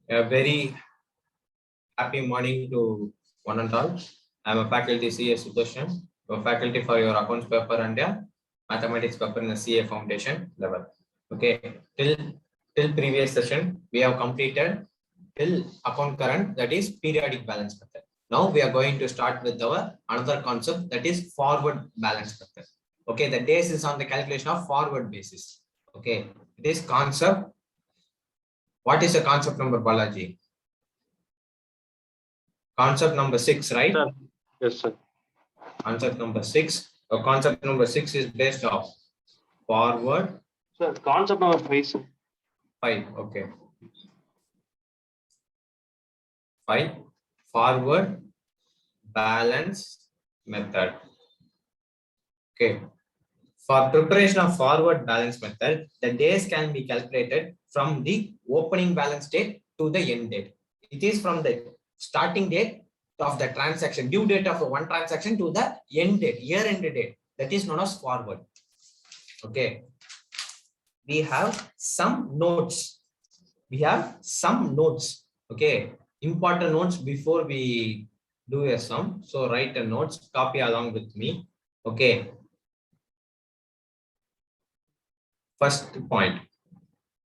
A very happy morning to one and all. I am a faculty CA Sudarshan, a faculty for your accounts paper and mathematics paper in the CA foundation level. Okay, till previous session we have completed till account current, that is periodic balance method. Now we are going to start with our another concept, that is forward balance method. Okay, the days is on the calculation of forward basis. Okay, this concept. What is the concept number, Balaji? Concept number 6, right? Sir. Yes, sir. Concept number 6. Concept number 6 is based off forward. Sir, concept number 5, sir. 5. Okay. 5. Forward balance method. Okay. For preparation of forward balance method, the days can be calculated from the opening balance date to the end date. It is from the starting date of the transaction, due date of the one transaction to the end date, year end date. That is known as forward. Okay. We have some notes. Okay. Important notes before we do a sum. So write a notes, copy along with me. Okay. First point,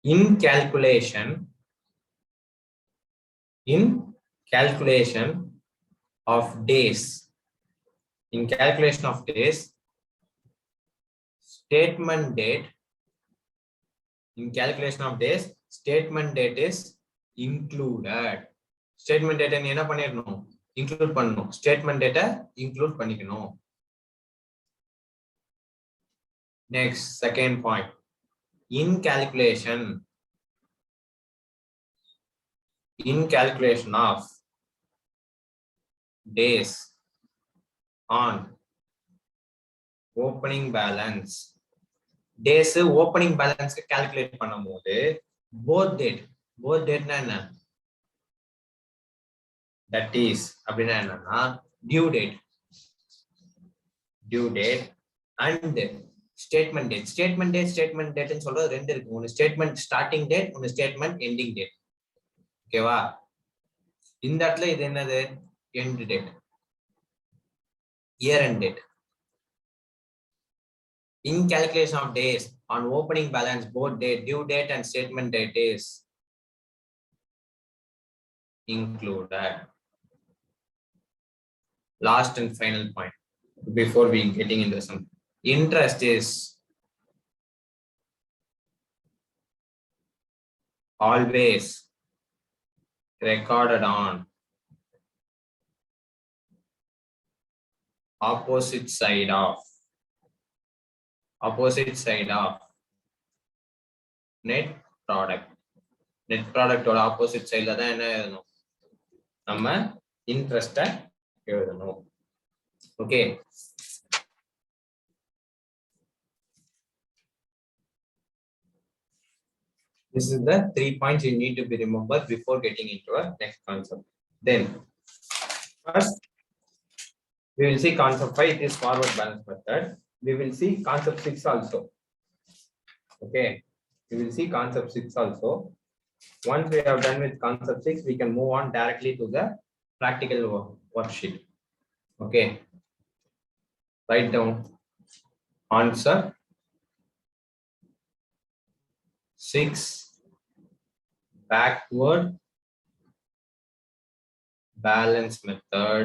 in calculation of days, statement date is included. Statement date என்ன பண்ணிரணும்? Include பண்ணனும். Statement date include பண்ணிக்கணும். Next, second point, in calculation of days on opening balance, days opening balance calculate பண்ணும்போது both date னா என்ன? That is அப்படினா என்னன்னா due date and statement date. Statement date ன்னு சொல்றது ரெண்டு இருக்கு. ஒன்னு statement starting date, ஒன்னு statement ending date. ஓகேவா? இந்த இடத்துல இது என்னது? End date, year end date. In calculation of days on opening balance, both date, due date and statement date is included. Last and final point before we getting into some. Interest is always recorded on opposite side of net product. Net product or opposite side la da enna எழுதணும்? நம்ம interest எழுதணும். Okay. This is the 3 points you need to be remembered before getting into our next concept. Then first we will see concept 5, it is forward balance method. We will see concept 6 also. Okay, we will see concept 6 also. Once we have done with concept 6, we can move on directly to the practical worksheet. Okay, write down answer 6 backward balance method.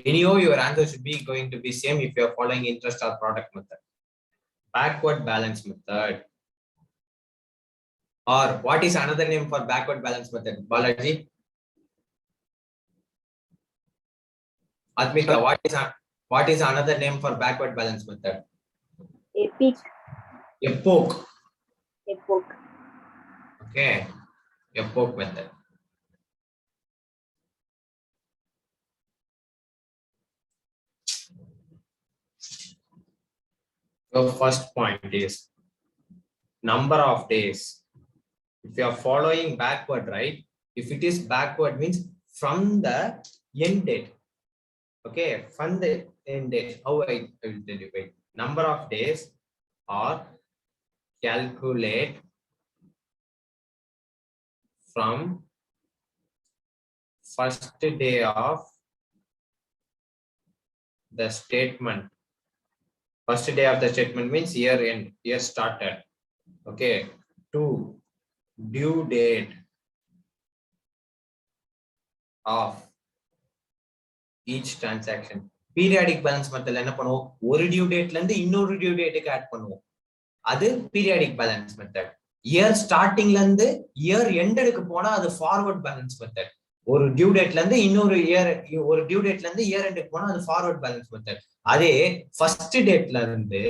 Anyhow, your answer should be going to be same if you are following interest or product method. Backward balance method. Or what is another name for backward balance method? Balaji? Admika, what is another name for backward balance method? Epoch. Okay, epoch method. So first point is number of days. If you are following backward, right? If it is backward means from the end date. Okay, from the end date. How I will tell you, wait. Number of days or calculate from first day of the statement. First day of the statement means year end, year started. Okay, to due date of each transaction. Periodic balance method என்ன பண்ணுவோம், ஒரு due டேட்ல இருந்து இன்னொரு due டேட்டுக்கு add பண்ணுவோம். அது periodic balance method. Year ஸ்டார்டிங்ல இருந்து இயர் எண்டுக்கு போனா அது ஃபார்வர்ட் பேலன்ஸ் மெத்தட். ஒரு டியூ டேட்ல இருந்து இன்னொரு ஒரு டியூ டேட்ல இருந்து இயர் எண்டுக்கு போனா அது ஃபார்வர்ட் பேலன்ஸ் மெத்தட். அதே ஃபர்ஸ்ட் டேட்ல இருந்து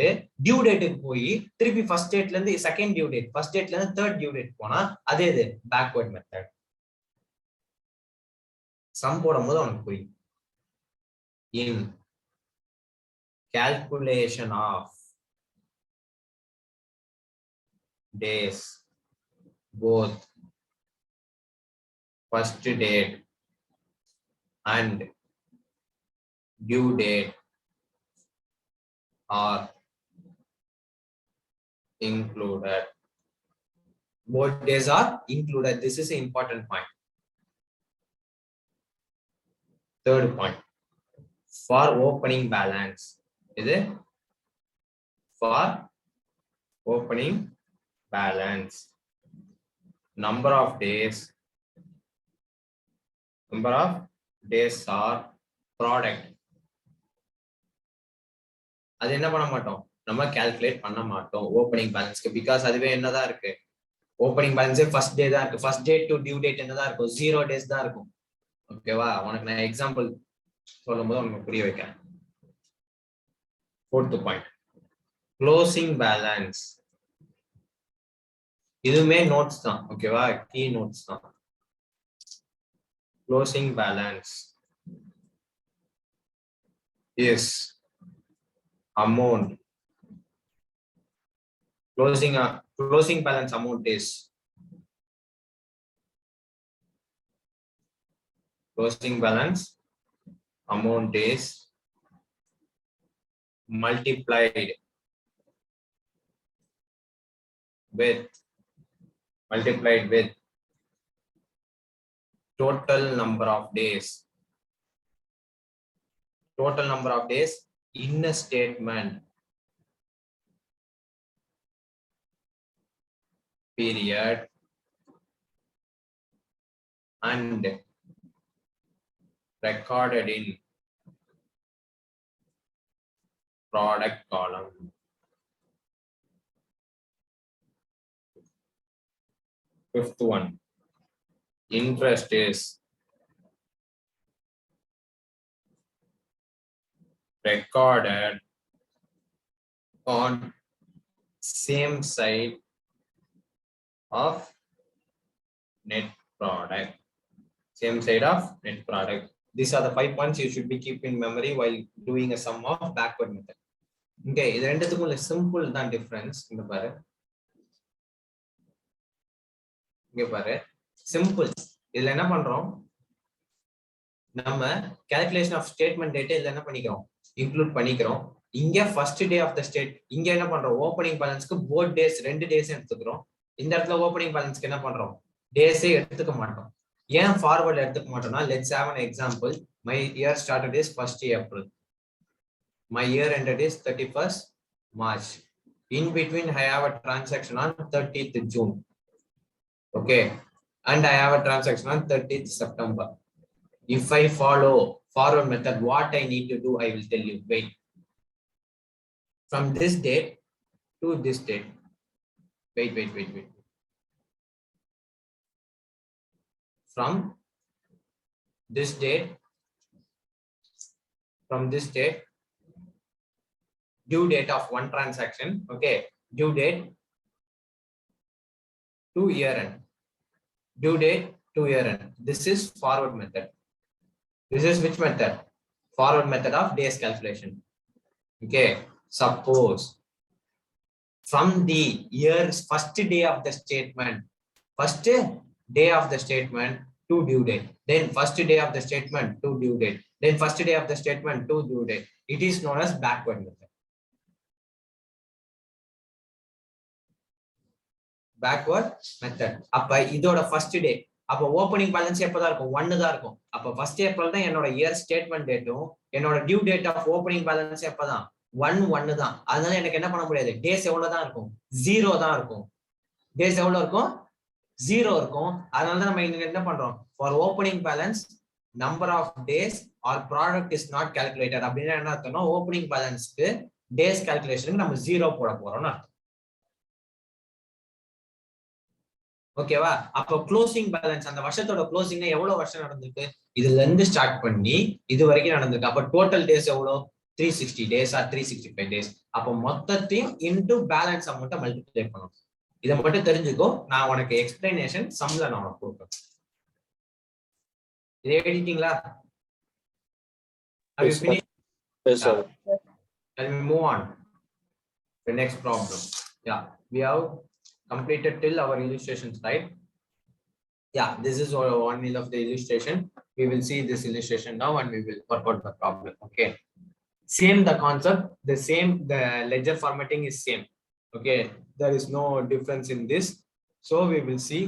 டியூ டேட்டுக்கு போய் திருப்பி ஃபர்ஸ்ட் டேட்ல இருந்து செகண்ட் டியூ டேட், ஃபர்ஸ்ட் டேட்ல இருந்து தேர்ட் டியூ டேட் போனா அதே இது பேக்வர்ட் மெத்தட். சம் போடும்போது அவனுக்கு புரியும். In calculation of days, both first date and due date are included. Both days are included. This is an important point. Third point, for opening balance. Is it for opening balance? Number of days are product. அது என்ன பண்ண மாட்டோம், நம்ம calculate பண்ண மாட்டோம் opening பேலன்ஸ்க்கு. Because அதுவே என்னதான் இருக்கு, ஓப்பனிங் பேலன்ஸே ஃபர்ஸ்ட் டே தான் இருக்கு. First date to due date என்னதான் இருக்கும், 0 days தான் இருக்கும். ஓகேவா, உனக்கு நான் எக்ஸாம்பிள் சொல்லும் போது உனக்கு புரிய வைக்கிறேன். Fourth point, closing balance. இதுவுமே நோட்ஸ் தான். ஓகேவா, கீ நோட்ஸ் தான். Closing balance is amount. Closing balance amount is multiplied with total number of days in a statement period and recorded in product column. Fifth one, interest is recorded on same side of net product. These are the 5 points you should be keep in memory while doing a sum of backward method. Okay, இது ரெண்டுத்துக்கும் உள்ள simple தான் difference. இங்க பாரு, simple. இதுல என்ன பண்றோம், நம்ம calculation of statement date இதுல என்ன பண்ணிக்கிறோம், இன்க்ளூட் பண்ணிக்கிறோம். இங்க first day of the state, இங்க என்ன பண்றோம், ஓப்பனிங் பேலன்ஸ்க்கு போத் டேஸ் 2 டேஸ் எடுத்துக்கிறோம். இந்த இடத்துல ஓப்பனிங் பேலன்ஸ்க்கு என்ன பண்றோம், டேஸே எடுத்துக்க மாட்டோம். ஏன் ஃபார்வர்ட் எடுத்துக்க மாட்டோம்னா, let's have an example. My year started is 1st April. My year ended is 31st March. In between, I have a transaction on 30th June. Okay, and I have a transaction on 30th September. If I follow forward method, what I need to do, I will tell you. Wait. From this date to this date. Wait. From this date, due date of one transaction. Okay, due date to year end. Due date to year end. This is forward method. This is which method? Forward method of days calculation. Okay, suppose from the year's first day of the statement, to due date, then first day of the statement to due date, then first day of the statement to due date. It is known as backward method. backward method. அப்ப இதோட first day. அப்ப opening balance எப்பதான் இருக்கும்? 1 தான் இருக்கும். அப்ப first April தான் என்னோட இயர் ஸ்டேட்மெண்ட் டேட்டும் என்னோட due date of opening balance எப்பதான்? 1 தான். அதனால எனக்கு என்ன பண்ண முடியாது? டேஸ் எவ்வளவு தான் இருக்கும்? 0 தான் இருக்கும். டேஸ் எவ்வளவு இருக்கும்? 0 இருக்கும். அதனால தான் நம்ம இங்க என்ன பண்றோம்? For opening balance number of days or product is not calculated அப்படின்னா என்ன அர்த்தம்னா ஓப்பனிங் பேலன்ஸ்க்கு டேஸ் கால்குலேஷனுக்கு நம்ம 0 போட போறோம்னு அர்த்தம். ஓகேவா? அப்போ க்ளோசிங் பேலன்ஸ் அந்த வருஷத்தோட க்ளோசிங்ல எவ்வளவு வருஷம் நடந்திருக்கு? இதுல இருந்து ஸ்டார்ட் பண்ணி இது வரைக்கும் நடந்திருக்கு. அப்ப டோட்டல் டேஸ் எவ்வளவு? 360 டேஸ் ஆர் 365 டேஸ். அப்போ மொத்தத்தையும் இன்டு பேலன்ஸ் அமௌண்ட்டை மல்டிப்ளை பண்ணணும். இதை மட்டும் தெரிஞ்சுக்கோ. நான் உனக்கு எக்ஸ்பிளனேஷன் சம்ல நான் உனக்கு கொடுப்பேன். இதை எழுதிட்டீங்களா? Have you finished? Yes, sir. Can we move on? The next problem. Yeah, we have completed till our illustrations, right? Yeah, this is one meal of the illustration. We will see this illustration now and we will work out the problem. Okay. Same the concept, the same, the ledger formatting is same. Okay, there is no difference in this. So we will see.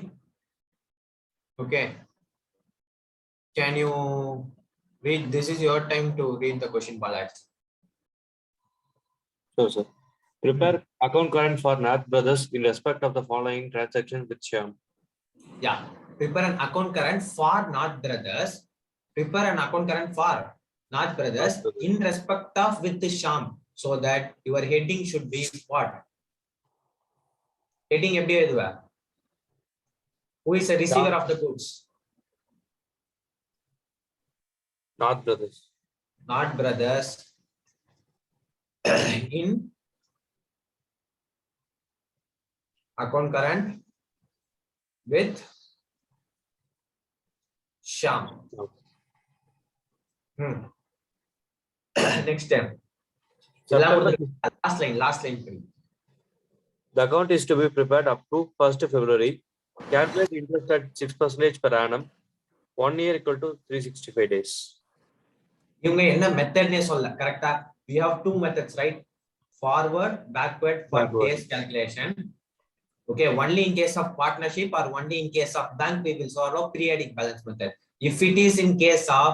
Okay. Can you read? This is your time to read the question, Balaj. Sure, sir. Prepare account current for Nath Brothers in respect of the following transaction with Shyam. Yeah, prepare an account current for Nath Brothers. Prepare an account current for Nath Brothers in respect of with Shyam. So that your heading should be what? Heading எப்படி எழுதுவ? Who is a receiver of the goods? Nath Brothers. Nath Brothers in account current with Shyam. Next time. Last line. The account is to be prepared up to 1st February. Calculate interest at 6% per annum. 1 year equal to 365 days. இவங்க என்ன மெத்தட்னே சொல்ல கரெக்ட்டா? We have two methods, right? Forward, backward for days calculation. Okay, only in case of partnership or only in case of bank we will follow periodic balance method. If it is in case of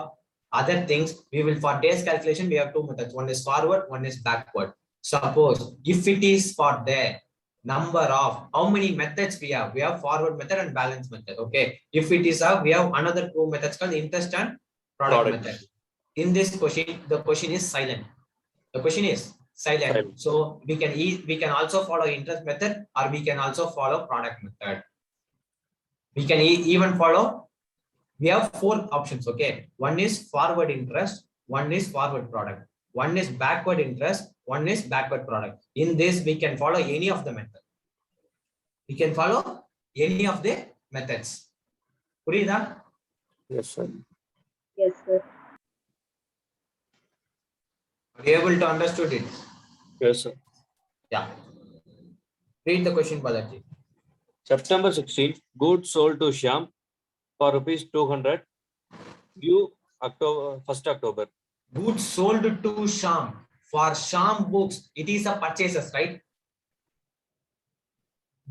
other things, we will for days calculation we have two methods. One is forward, one is backward. Suppose if it is for the number of how many methods we have forward method and balance method. Okay, if it is we have another two methods called interest and product method. In this question, the question is silent. The question is silent. So we can also follow interest method or we can also follow product method. We can even follow. We have four options. Okay, one is forward interest, one is forward product, one is backward interest, one is backward product. In this, we can follow any of the method. We can follow any of the methods. Purida? Yes, sir. Yes, sir. Are you able to understood it? Yes, sir. Yeah. Read the question, Balaji. September 16, goods sold to Shyam for rupees 200. Due October 1st October. Goods sold to Shyam for Shyam books. It is a purchases, right?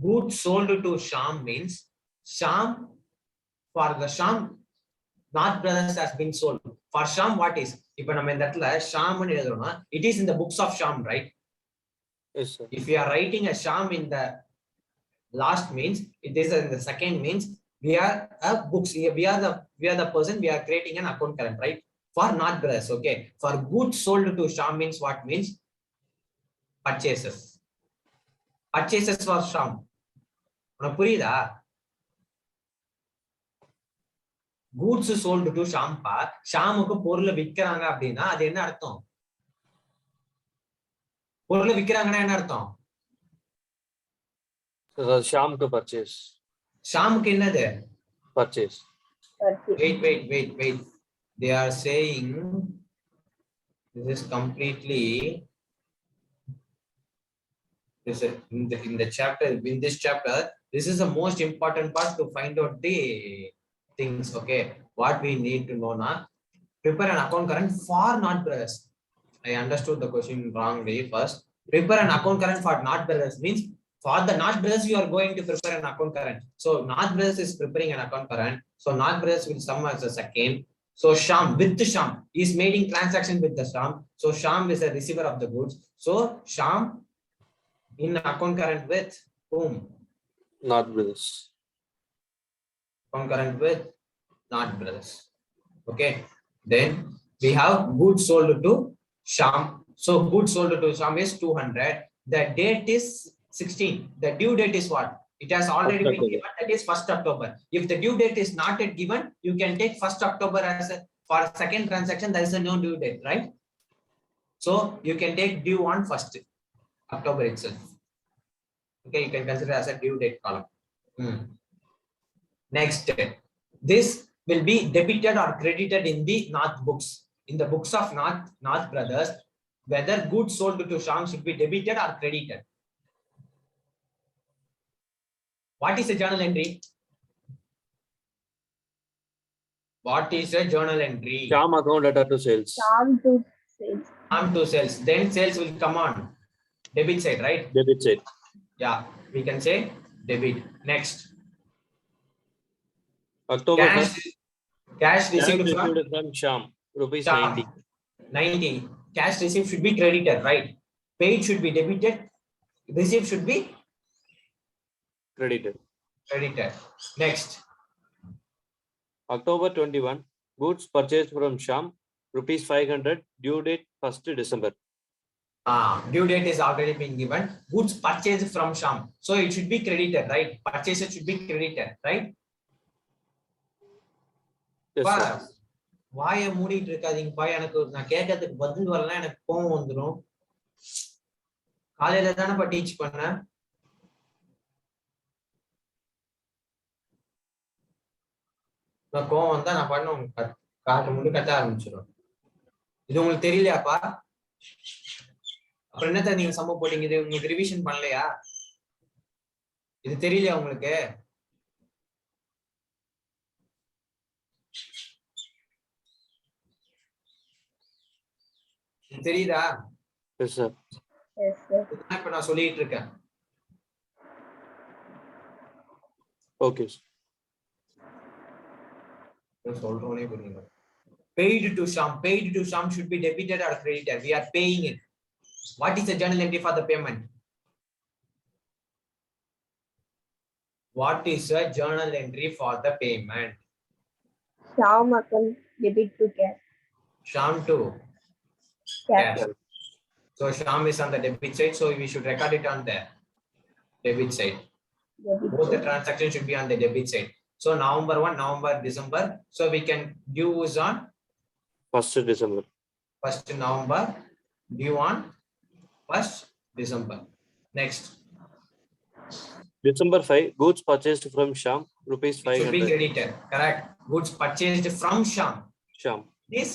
Goods sold to Shyam means Shyam for the Shyam Nath Brothers has been sold. For Shyam, what is? If நம்ம இந்த இடத்துல Shyam னு எழுதுறோம்னா it is in the books of Shyam, right? Yes, sir. If we are writing a Shyam in the last means it is in the second means we are a books. We are the person we are creating an account current, right? For Nath Brothers, okay. For goods sold to Shyam means what means? Purchases. Purchases for Shyam. உனக்கு புரியுதா? Goods sold to ஷாம்பா ஷாமுக்கு பொருளை விற்கிறாங்க அப்படின்னா அது என்ன அர்த்தம்? பொருளை விற்கிறாங்கன்னா என்ன அர்த்தம்? Shyam to purchase. ஷாமுக்கு என்னது? Purchase. Wait. They are saying this is completely in the chapter. In this chapter, this is the most important part to find out the things. Okay, what we need to know now. Prepare an account current for Nath Brothers. I understood the question wrongly first. Prepare an account current for Nath Brothers means For the North Brothers, you are going to prepare an account current. So North Brothers is preparing an account current. So North Brothers will sum as a second. So Sham with Sham is making transaction with the Sham. So Sham is a receiver of the goods. So Sham in account current with whom? Not Brothers. Account current with North Brothers. Okay. Then we have goods sold to Sham. So goods sold to Sham is 200. The date is 16. The due date is what? It has already been given. That is 1st October. If the due date is not yet given, you can take 1st October as a for a second transaction. There is a no due date, right? So you can take due on 1st October itself. Okay, you can consider as a due date column. Next, this will be debited or credited in the North books. In the books of North Brothers, whether goods sold to Sham should be debited or credited. What is a journal entry? What is a journal entry? Sham account letter to sales. Sham to sales. Sham to sales. Then sales will come on debit side, right? Debit side. Yeah, we can say debit. Next. October Cash received from Sham, rupees Sham. 90. 90. Cash received should be credited, right? Paid should be debited. Received should be Credited. credited. Next. October 21, goods purchased from Sham, rupees 500, due date 1st December. Due date is already been given. Goods purchased from Sham. So it should be credited, right? Purchases should be credited, right? Yes, sir. வாயை மூடிட்டு இருக்காதீங்கப்பா. எனக்கு நான் கேட்கறதுக்கு பதில் வரலாம், எனக்கு கோவம் வந்துடும். காலையில தானேப்பா டீச் பண்ண. நான் கோவம் வந்தா நான் பண்ண உங்களுக்கு காட்டு முடி கத்த ஆரம்பிச்சிடும். இது உங்களுக்கு தெரியலையாப்பா? அப்புறம் என்னத்த நீங்க சம்பவம் போட்டீங்க? இது உங்களுக்கு ரிவிஷன் பண்ணலையா? இது தெரியலையா உங்களுக்கு? தெரியுதா? Yes, sir. Yes, sir. இப்ப நான் சொல்லிட்டு இருக்கேன். Okay. சொல்றோனே புரியுங்க. Paid to Sham. Paid to Sham should be debited or credited. We are paying it. What is the journal entry for the payment? What is a journal entry for the payment? Sham account debit to cash. Sham to Cash. cash. So Sham is on the debit side, so we should record it on the debit side. Debit Both the side. transactions should be on the debit side. So November 1, November, December. So we can use on 1st December. 1st November, due on 1st December. Next. December 5, goods purchased from Sham, rupees It should be 500. credited. Correct. Goods purchased from Sham Sham. is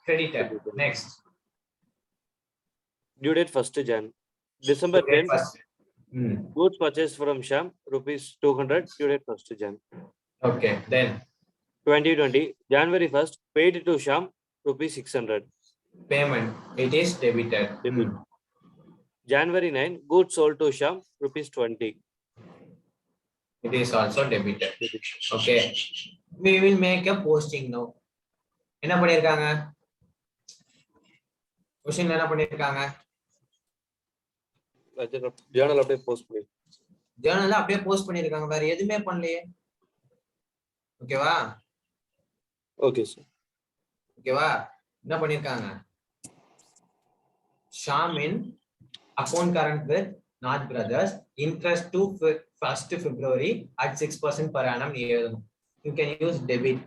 credited. Next. Due date 1st Jan. December 10, First. goods purchased from Sham, rupees 200, due date 1st Jan. Okay. Then 2020, January 1st, paid to Sham, rupees 600. payment. It is debited. Debit. January 9, goods sold to Sham, rupees 20. It is also debited. Debit. Okay. We will make a posting now. என்ன பண்ணிருக்காங்க? Question என்ன பண்ணிருக்காங்க? Journal அப்படியே post பண்ணி. ஜர்னல்ல அப்படியே post பண்ணிருக்காங்க. வேற எதுவுமே பண்ணலையே. ஓகேவா? Okay, sir. ஓகேவா? என்ன பண்ணிருக்காங்க? Sham in account current with North Brothers, interest to 1st February at 6% per annum. You can use debit.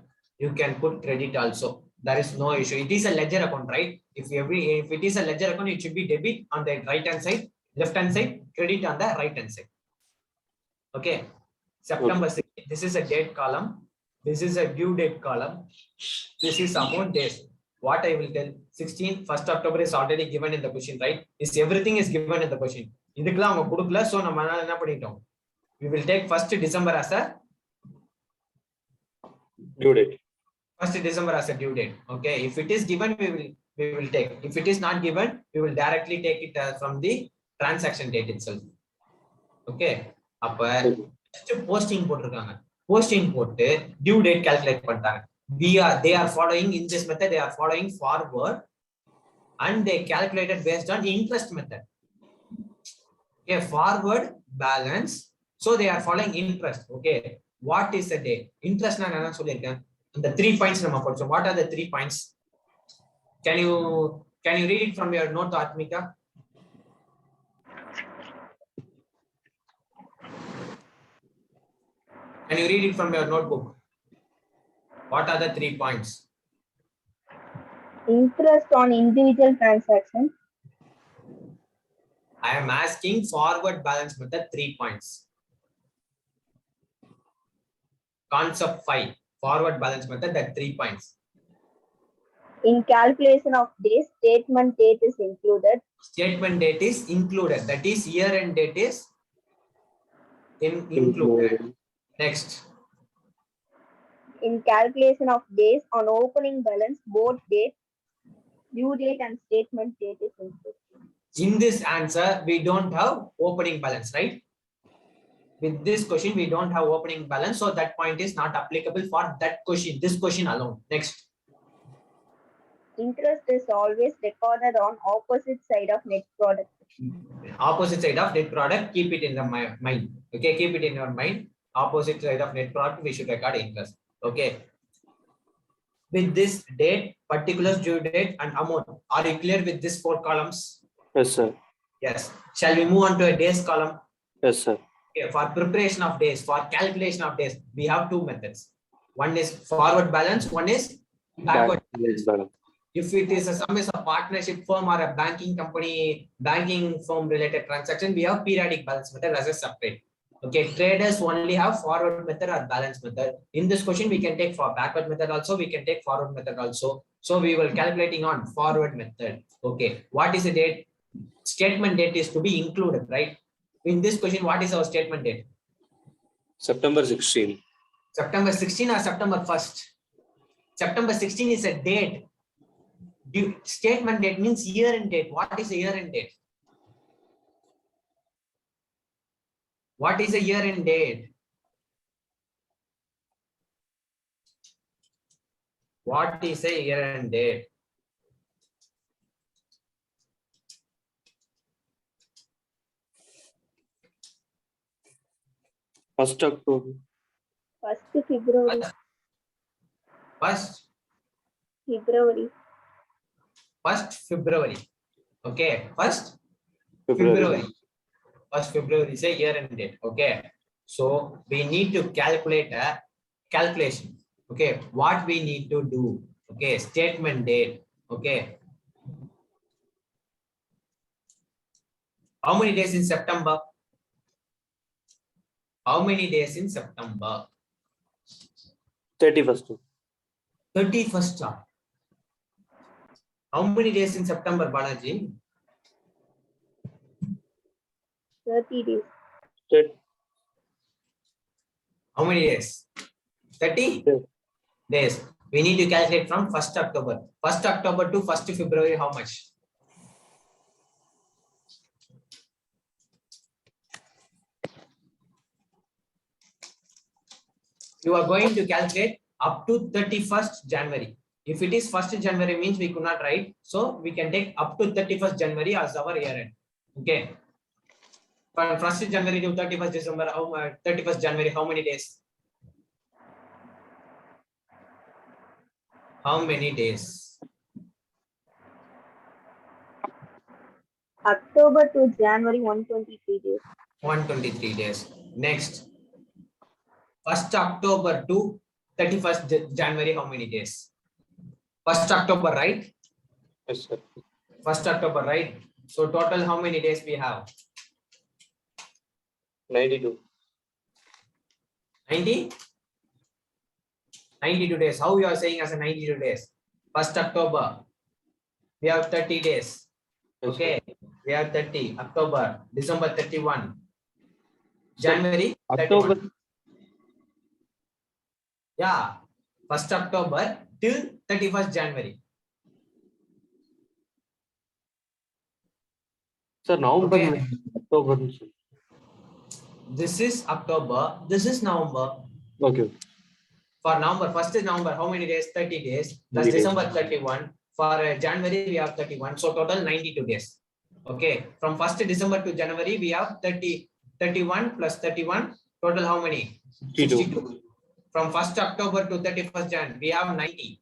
You can put credit also. There is no issue. It is a ledger account, right? If it is a ledger account, it should be debit on the right hand side, left hand side, credit on the right hand side. Okay. September 6. This is a date column. This is a due date column. This is amount days. What I will tell, 16, 1st October is already given in the question, right? Everything is given in the question. இதுக்குலாம் அவங்க கொடுக்கல. So நம்ம என்ன பண்ணிட்டோம்? We will take 1st December as a Due date. 1st December as a due date. Okay. If it is given, we will take. If it is not given, we will directly take it from the transaction date itself. Okay. அப்ப posting போட்டிருக்காங்க. Posting போட்டு due date calculate பண்ணிட்டாங்க. They are following in this method. They are following forward, and they calculated based on interest method. Okay, forward balance. So they are following interest. Okay, what is the date? Interest na enna sollirken. The 3 points nama podchom. What are the 3 points? Can you read it from your note, Atmika? Can you read it from your notebook? What are the 3 points? Interest on individual transaction. I am asking forward balance method 3 points. Concept 5, forward balance method, that 3 points. In calculation of days, statement date is included. Statement date is included. That is year end date is included. Next. In calculation of days on opening balance, both date, due date and statement date is included. In this answer, we don't have opening balance, right? With this question, we don't have opening balance, so that point is not applicable for that question, this question alone. Next. Interest is always recorded on opposite side of net product. Opposite side of net product, keep it in the mind. Okay, keep it in your mind. Opposite side of net product, we should record interest. Okay. With this date, particulars, due date, and amount. Are you clear with these 4 columns? Yes, sir. Yes. Shall we move on to a days column? Yes, sir. Okay, for preparation of days, for calculation of days, we have 2 methods. One is forward balance, one is backward balance. If it is some is a partnership firm or a banking company, banking firm related transaction, we have periodic balance method as a separate. Okay, traders only have forward method or balance method. In this question, we can take for backward method also, we can take forward method also. So we will calculating on forward method. Okay, what is the date? Statement date is to be included, right? In this question, what is our statement date? September 16. September 16 or September 1st? September 16 is a date. Statement date means year and date. What is a year and date? What is a year and date? What is a year and date? First October. 1st February. First February. 1st February. Okay, 1st February. 1st February is a year and date. Okay, so we need to calculate a calculation. Okay, what we need to do? Okay, statement date. Okay, how many days in September? How many days in September? 31st. 31st. How many days in September, Balaji? 30 days. How many days? 30 days. We need to calculate from 1st October. 1st October to 1st February, how much? You are going to calculate up to 31st January. If it is 1st January means we could not write. So we can take up to 31st January as our year end. Okay. From 1st January to 31st December, 31st January, how many days? How many days? October to January, 123 days. 123 days. Next. 1st October to 31st January, how many days? 1st October, right? Yes, sir. 1st October, right? So total, how many days we have? 92. 92 days. How you are saying as a 92 days? 1st October, we have 30 days. Okay, we have 30. October, December 31. January 31. October. Yeah, 1st October till 31st January. Sir, November, Okay. October. This is October. This is November. Okay. For November, first is November, how many days? 30 days. Plus 30 days. December 31. For January, we have 31. So total 92 days. Okay. From 1st December to January, we have 31 plus 31. Total how many? 62. From 1st October to 31st Jan, we have 90.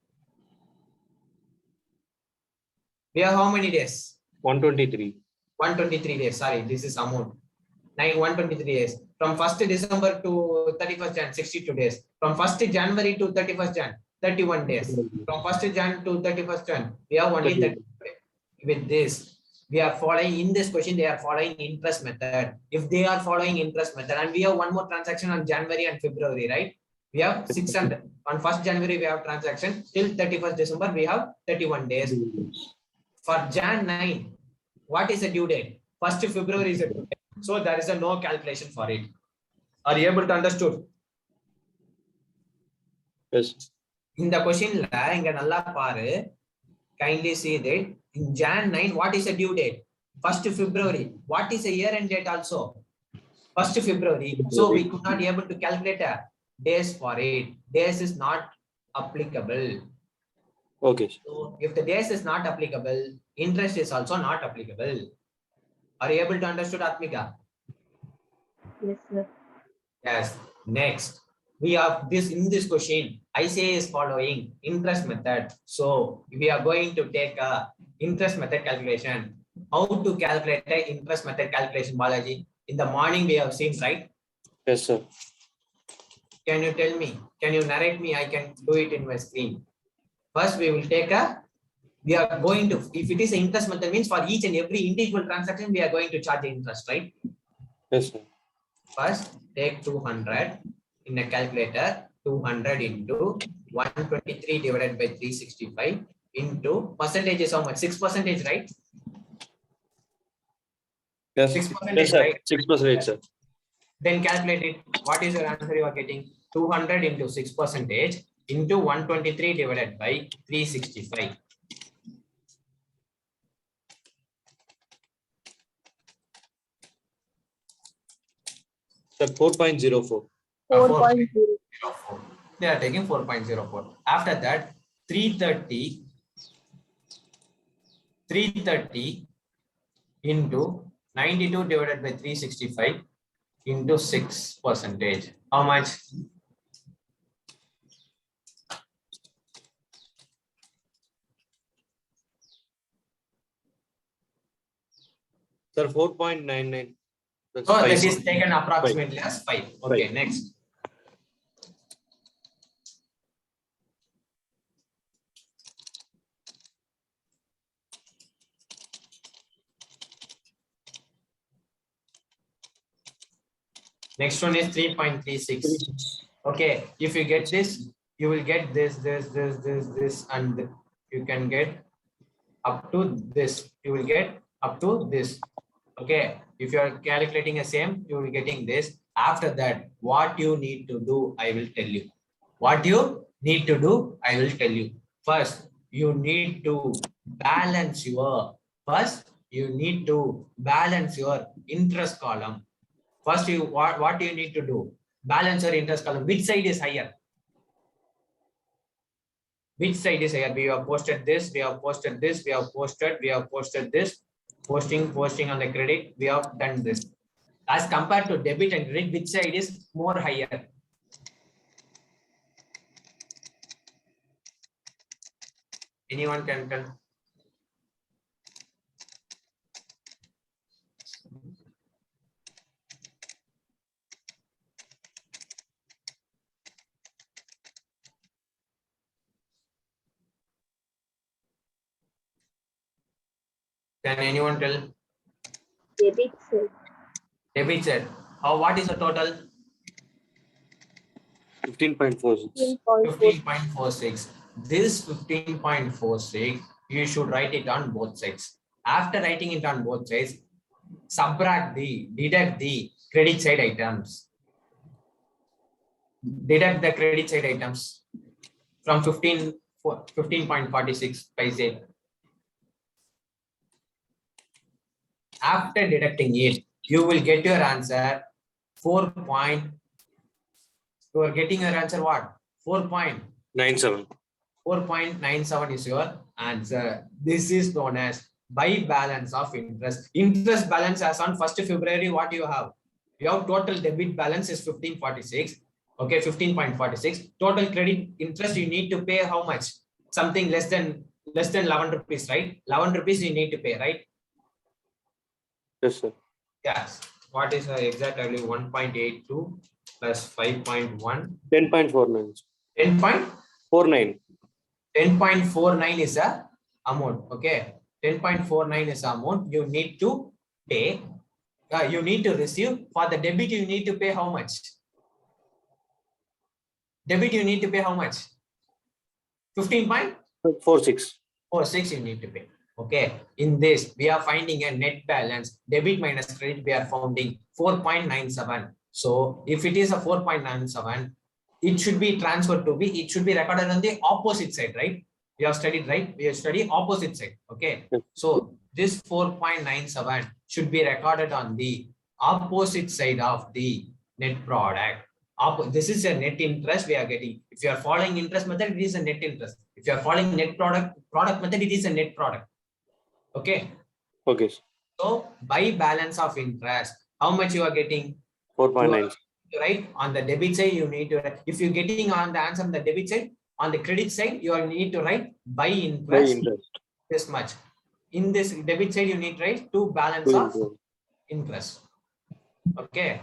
We have how many days? 123. 123 days. Sorry, this is amount. 123 days. From 1st December to 31st Jan, 62 days. From 1st January to 31st Jan, 31 days. From 1st Jan to 31st Jan, we have only 30 days. With this, we are following, in this question, they are following interest method. If they are following interest method, and we have one more transaction on January and February, right? We have 600. On 1st January, we have transaction. Till 31st December, we have 31 days. For Jan 9, what is the due date? 1st February is the due date. So there is a no calculation for it. Are you able to understood? Yes. In the question, kindly see that in Jan 9, what is the due date? 1st February. What is the year end date also? 1st February. So we could not be able to calculate a days for it. Days is not applicable. Okay. So if the days is not applicable, interest is also not applicable. Are you able to understood, Atmika? Yes, sir. Yes. Next, we have this in this question. I say is following interest method. So we are going to take a interest method calculation. How to calculate the interest method calculation, Balaji? In the morning we have seen, right? Yes, sir. Can you tell me? Can you narrate me? I can do it in my screen. First, we will take a. We are going to, if it is an interest method, means for each and every individual transaction, we are going to charge the interest, right? Yes, sir. First, take 200 in a calculator. 200 into 123 divided by 365 into percentage is how much? 6%, right? Yes. 6%, Yes, sir. right? 6%, sir. Then calculate it. What is your answer you are getting? 200 into 6% into 123 divided by 365. Sir, 4.04. 4.0. They are taking 4.04. After that, 330 into 92 divided by 365 into 6%. How much? Sir, 4.99. That's So 5. that is taken approximately as 5. Okay, 5. next. Next one is 3.36. Okay, if you get this, you will get this, and you can get up to this. You will get up to this. Okay, if you are calculating the same, you will be getting this. After that, what you need to do, I will tell you. What you need to do, I will tell you. First, you need to balance your interest column. First, what do you need to do? Balance your interest column. Which side is higher? Which side is higher? We have posted this, we have posted this, we have posted this. Posting on the credit, we have done this. As compared to debit and credit, which side is more higher? Anyone can tell? Can anyone tell? Debit side. Debit side. What is the total? 15.46. 15.46. This 15.46, you should write it on both sides. After writing it on both sides, deduct the credit side items. Deduct the credit side items from 15.46 paise. After deducting it, you will get your answer 4 point. You are getting your answer what? 97. 4.97 is your answer. This is known as by balance of interest. Interest balance as on 1st February, what you have? You have total debit balance is 1546. Okay, 15.46. Total credit interest you need to pay how much? Something less than 11 rupees, right? 11 rupees you need to pay, right? Yes, sir. Yes. What is the exact value? 1.82 plus 5.1. 10.49. 10.49. 49. is the amount. Okay. 10.49 is the amount you need to pay. You need to receive. For the debit, you need to pay how much? Debit, you need to pay how much? 15.46 46. you need to pay. Okay. In this, we are finding a net balance. Debit minus credit, we are finding 4.97. So if it is a 4.97, it should be transferred to be, it should be recorded on the opposite side, right? We have studied, right? We have studied opposite side. Okay. So this 4.97 should be recorded on the opposite side of the net product. This is a net interest we are getting. If you are following interest method, it is a net interest. If you are following net product method, it is a net product. Okay. Okay. So by balance of interest, how much you are getting? 4.9. Right, on the debit side you need to, if you're getting on the answer on the debit side, on the credit side you need to write by interest, this much. In this debit side you need to write to balance of interest. Okay,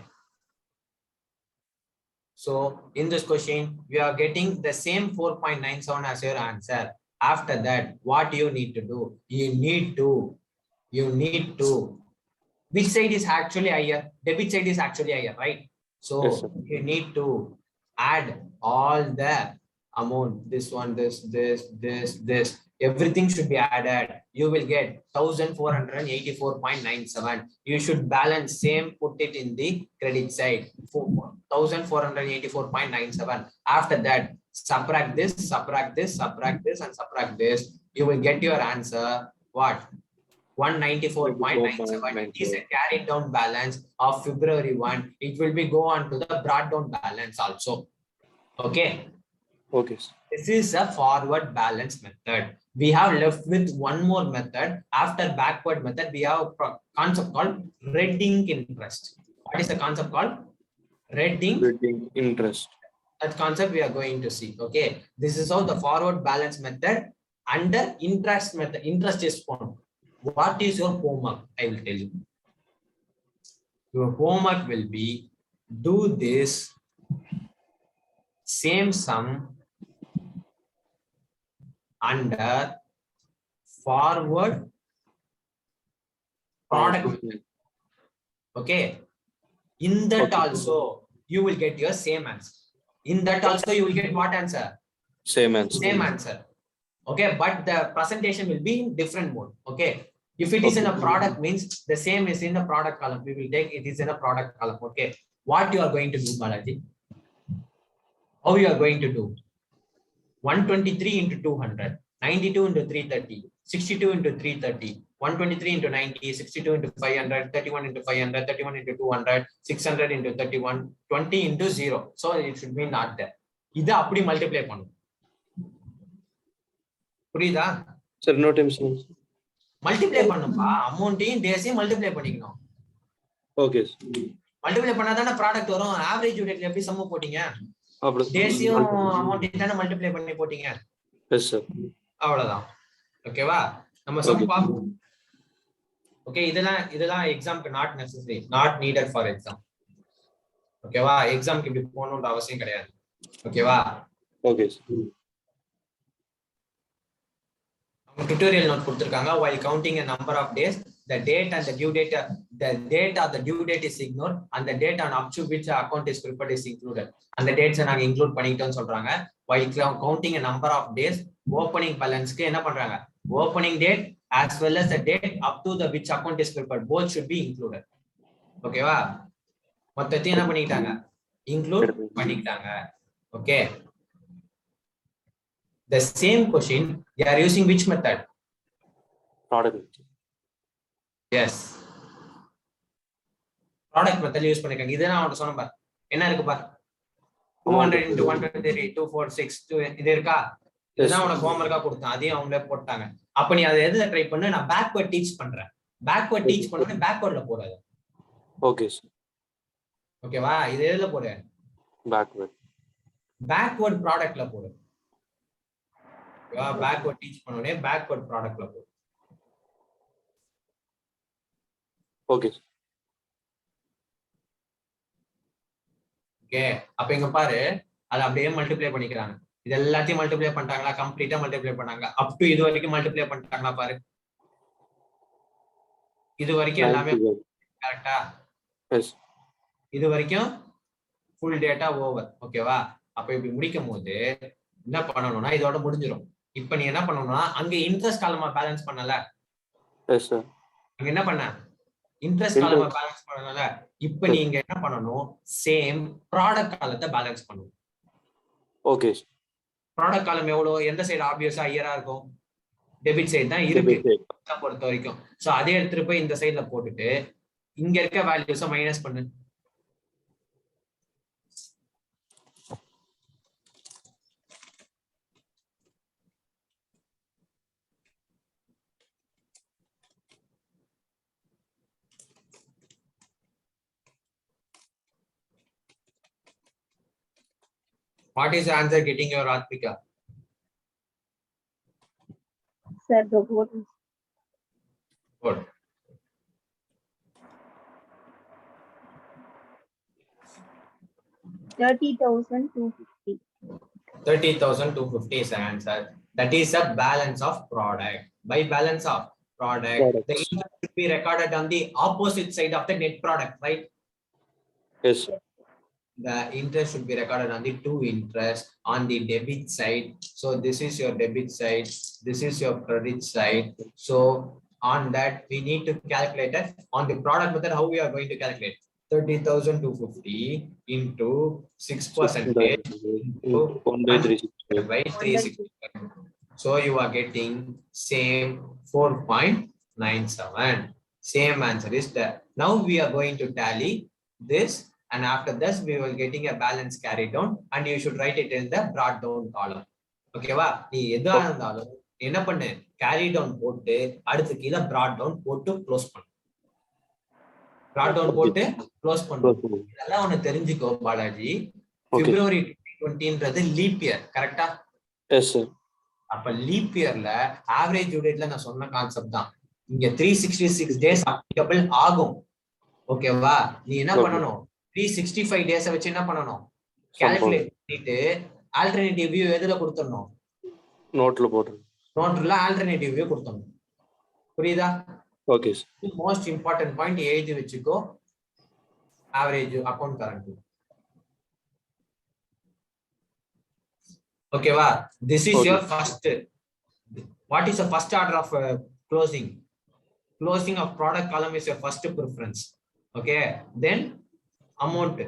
so in this question we are getting the same 4.97 as your answer. After that, what you need to do? You need to which side is actually higher? Debit side is actually higher, right? So yes, you need to add all the amount. This one, this, everything should be added. You will get 1484.97. You should balance same, put it in the credit side. 1484.97. After that, subtract this, and subtract this. You will get your answer. What? 194.97. It is a carried down balance of February 1. It will be go on to the brought down balance also. Okay. Okay. This is a forward balance method. We have left with one more method. After backward method, we have a concept called red ink interest. What is the concept called? Red ink interest. That concept we are going to see. Okay. This is how the forward balance method under interest method. Interest is formed. What is your homework? I will tell you. Your homework will be do this same sum under forward product. Okay. In that also you will get your same answer. In that also you will get what answer? Same answer. Same answer. Okay, but the presentation will be in different mode. Okay. If it is in a product, means the same is in the product column. We will take it is in a product column. Okay. What you are going to do, Balaji? How you are going to do? 123 into 200, 92 into 330, 62 into 330, 123 into 90, 62 into 500, 31 into 500, 31 into 200, 600 into 31, 20 into 0. So it should be not there. This appadi multiply பண்ணும். புரியுதா? Sir, no time. Multiply பண்ணும்பா, அமௌண்ட்டையும் டேஸையும் multiply பண்ணிக்கணும். Okay. Multiply பண்ணாதானே product வரும். Average டேட்ல எப்படி சம் போட்டீங்க? டேஸையும் அமௌண்ட்டையும் தானே மல்டிப்ளை பண்ணி போட்டீங்க. Yes sir. அவ்வளவுதான். ஓகேவா? நம்ம சம் பாப்போம். ஓகே, இதெல்லாம் எக்ஸாம்க்கு not necessary, not needed for exam. ஓகேவா? எக்ஸாம்க்கு இப்படி போகணும்ன்ற அவசியம் கிடையாது. ஓகேவா? ஓகே. Tutorial note கொடுத்திருக்காங்க. While counting a number of days, the date and the due date, the date or the due date is ignored and the date on up to which account is prepared is included. And the dates நாங்க include பண்ணிட்டோம்னு சொல்றாங்க. While counting a number of days, opening balance க்கு என்ன பண்றாங்க? Opening date as well as the date up to the which account is prepared, both should be included. ஓகேவா? மொத்தத்தையும் என்ன பண்ணிட்டாங்க? Include பண்ணிட்டாங்க. Okay. The same question, you are using which method? Product. Yes. Product method use பண்ணிருக்காங்க. இதை நான் அவன் சொன்னேன் பாரு, என்ன இருக்கு பாரு, 200 into 123 246 இது இருக்கா, இதுதான் உனக்கு ஹோம்ஒர்க்கா கொடுத்தேன், அதையும் அவங்களே போட்டாங்க. அப்ப நீ அதை எதுல ட்ரை பண்ணு, நான் பேக்வர்ட் டீச் பண்றேன், பேக்வர்ட் டீச் பண்ணு, பேக்வர்ட்ல போறாது. Okay sir. ஓகேவா, இது எதுல போடு, பேக்வர்ட் ப்ராடக்ட்ல போடு. பேக்வர்ட் டீச் பண்ணனே பேக்வர்ட் ப்ராடக்ட்ல போடு. ஓகே. ஓகே, அப்ப இங்க பாரு, அதை அப்படியே மல்டிப்ளை பண்ணிக்கிறாங்க. இது எல்லாத்தையும் மல்டிப்ளை பண்ணிட்டாங்களா, கம்ப்ளீட்டா மல்டிப்ளை பண்ணாங்க. அப் டு இது வரைக்கும் மல்டிப்ளை பண்ணிட்டாங்களா பாரு, இது வரைக்கும் எல்லாமே கரெக்டா, இது வரைக்கும் ஃபுல் டேட்டா ஓவர். ஓகேவா, அப்ப இப்படி முடிக்கும் போது என்ன பண்ணணும்னா இதோட முடிஞ்சிடும். இப்ப நீ என்ன பண்ணணும்னா அங்க இன்ட்ரெஸ்ட் காலமா பேலன்ஸ் பண்ணல, அங்க என்ன பண்ண இன்ட்ரெஸ்ட் காலமா பேலன்ஸ் பண்ணல. இப்ப நீங்க என்ன பண்ணணும், சேம் ப்ராடக்ட் காலத்தை பேலன்ஸ் பண்ணணும். ஓகே, ப்ராடக்ட் காலம் எவ்வளவு, எந்த சைடு ஆப்வியஸா ஹையரா இருக்கும், டெபிட் சைடு தான் இருக்கு பொறுத்த வரைக்கும். சோ அதே எடுத்துட்டு போய் இந்த சைடுல போட்டுட்டு இங்க இருக்க வேல்யூஸை மைனஸ் பண்ணு. What is the answer getting your Rathvika? Sir, the vote is Good. $30,250. 30,250 is the answer. That is the balance of product. By balance of product, the interest should be recorded on the opposite side of the net product, right? Yes. The interest should be recorded on the to interest on the debit side. So this is your debit side, this is your credit side. So on that we need to calculate it on the product method. How we are going to calculate 30,250 into 6% into 1/360. So you are getting same 4.97. Same answer is there. Now we are going to tally this, and after this we will getting a balance carry down, and you should write it in the brought down column. Okay va, நீ எதா இருந்தாலும் என்ன பண்ணு, carry down போட்டு அடுத்து கீழ brought down போட்டு close பண்ணு. brought down போட்டு க்ளோஸ் பண்ணு. இதெல்லாம் ஒன்னு தெரிஞ்சுக்கோ பாலாஜி. February 2020ன்றது லீப் இயர், கரெக்ட்டா? Yes sir. அப்ப லீப் இயர்ல ஆவரேஜ் டியூ டேட்ல நான் சொன்ன கான்செப்ட் தான் இங்க 366 டேஸ் அப்ளிகபிள் ஆகும். ஓகேவா, நீ என்ன பண்ணணும், 365 டேஸ் வச்சு என்ன பண்ணணும், கால்குலேட் பண்ணிட்டு ஆல்டர்னேட்டிவ் வியூ எதுல கொடுத்துறணும், நோட்ல போடு, நோட்ல ஆல்டர்னேட்டிவ் வியூ கொடுத்துறணும். புரியுதா? Okay sir. Most important point எழுதி வச்சுக்கோ, ஆவரேஜ் அக்கவுண்ட் கரண்ட். ஓகேவா, this is your first. What is the first order of closing? Closing of product column is your first preference. Okay, then amount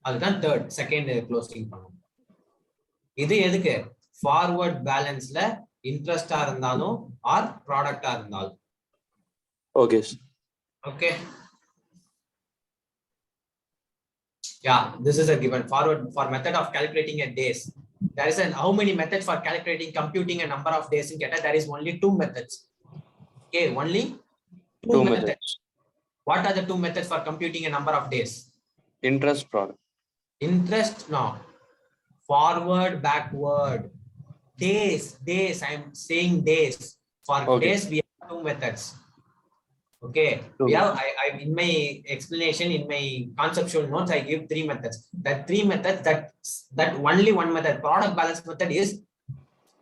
அதுதான் third, second closing பண்ணும். இது எதுக்கு, forward பேலன்ஸ்ல இன்ட்ரெஸ்டா இருந்தாலும் R ப்ராடக்டா இருந்தாலும். Okay okay, yeah, this is a given. Forward for method of calculating a days, there is how many methods for calculating computing a number of days in CUET? There is only two methods. Okay, only two methods. What are the two methods for computing a number of days? Interest, product. Interest, no. Forward, backward. Days, I am saying days. For days we have two methods. Okay, we have I in my explanation, in my conceptual notes, I give three methods. That three methods, that only one method, product balance method, is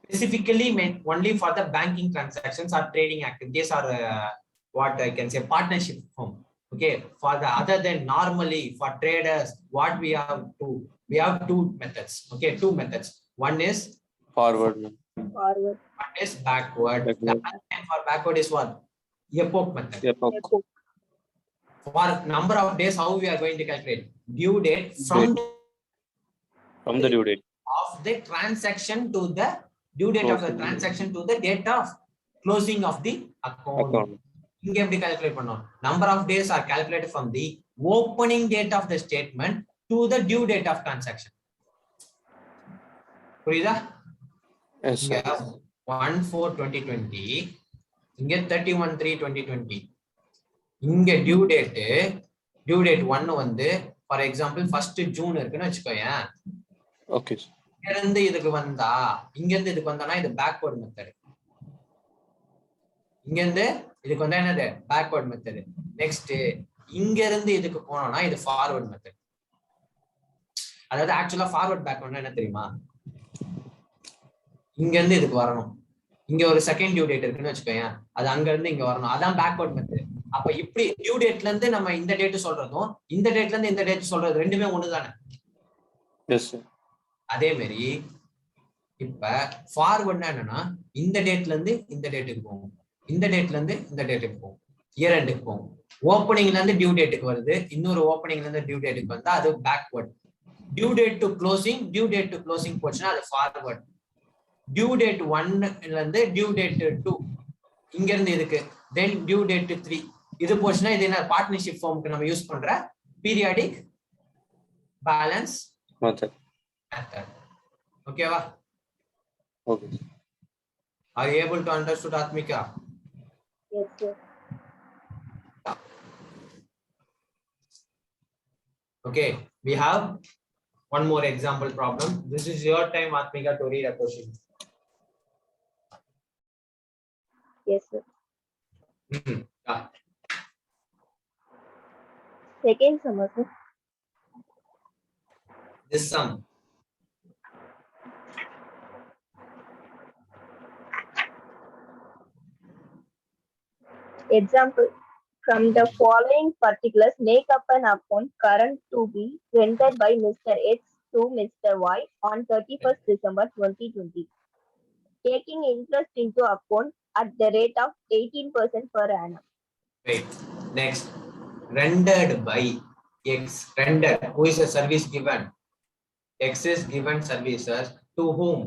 specifically meant only for the banking transactions or trading activities or what I can say partnership firm. Okay, for the other than normally for traders, what we have two methods. Okay, two methods. One is forward, one is backward. The other for backward is what? Epoch method. For number of days, how we are going to calculate? Due date from the due date of the transaction to the due date of the transaction to the date of closing of the account. இங்க எப்படி calculate பண்ணோம்? Number of days are calculated from the opening date of the statement to the due date of transaction. புரியுதா? Yes, இங்க sir. 1/4/2020, இங்க 31/3/2020. இங்க due date 1 வந்து for example 1st June இருக்குன்னு வச்சுக்கோயேன். Okay. இங்க இருந்து இதுக்கு வந்தா இங்க இருந்து இதுக்கு வந்தானா இது பேக்வர்ட் மெத்தட். இங்க இருந்து இதுக்கு வந்தா என்னது பேக்வர்ட் மெத்தட். நெக்ஸ்ட் இங்க இருந்து இதுக்கு போனோம்னா இது ஃபார்வர்ட் மெத்தட். அதாவது ஆக்சுவலா ஃபார்வர்ட் பேக்வர்ட்னா என்ன தெரியுமா? இங்க இருந்து இதுக்கு வரணும். இங்க ஒரு செகண்ட் டியூ டேட் இருக்குன்னு வச்சுக்கோங்க, அது அங்க இருந்து இங்க வரணும். அதான் பேக்வர்ட் மெத்தட். அப்ப இப்படி டியூ டேட்ல இருந்து நம்ம இந்த டேட் சொல்றதும் இந்த டேட்ல இருந்து இந்த டேட் சொல்றது ரெண்டுமே ஒண்ணுதானே? Yes sir. அதே மாதிரி இப்ப ஃபார்வர்ட்னா என்னன்னா இந்த டேட்ல இருந்து இந்த டேட்டுக்கு போகும், இந்த டேட்ல இருந்து இந்த டேட்டுக்கு போகும், இயர் எண்டுக்கு போகும். ஓப்பனிங்ல இருந்து டியூ டேட்டுக்கு வருது, இன்னொரு ஓப்பனிங்ல இருந்து டியூ டேட்டுக்கு வந்தா அது backward. Due date to closing போச்சுன்னா அது ஃபார்வர்ட். டியூ டேட் 1ல இருந்து டியூ டேட் 2 இங்க இருந்து இதுக்கு, தென் டியூ டேட் 3 இது போச்சுன்னா இது என்ன பார்ட்னர்ஷிப் ஃபார்முக்கு நம்ம யூஸ் பண்ற பீரியாடிக் பேலன்ஸ் மெத்தட். ஓகேவா? Okay. Are you able to understand, Atmika? Yes, sir. Okay, we have one more example problem. This is your time, Atmika, to read a question. Yes, sir. Yeah. Second sum, sir. This sum. Example. From the following particulars, make up an account current to be rendered by Mr. X to Mr. Y on 31st December 2020. Taking interest into account at the rate of 18% per annum. Wait. Next. Rendered by X. Rendered. Who is a service given? X is given services to whom?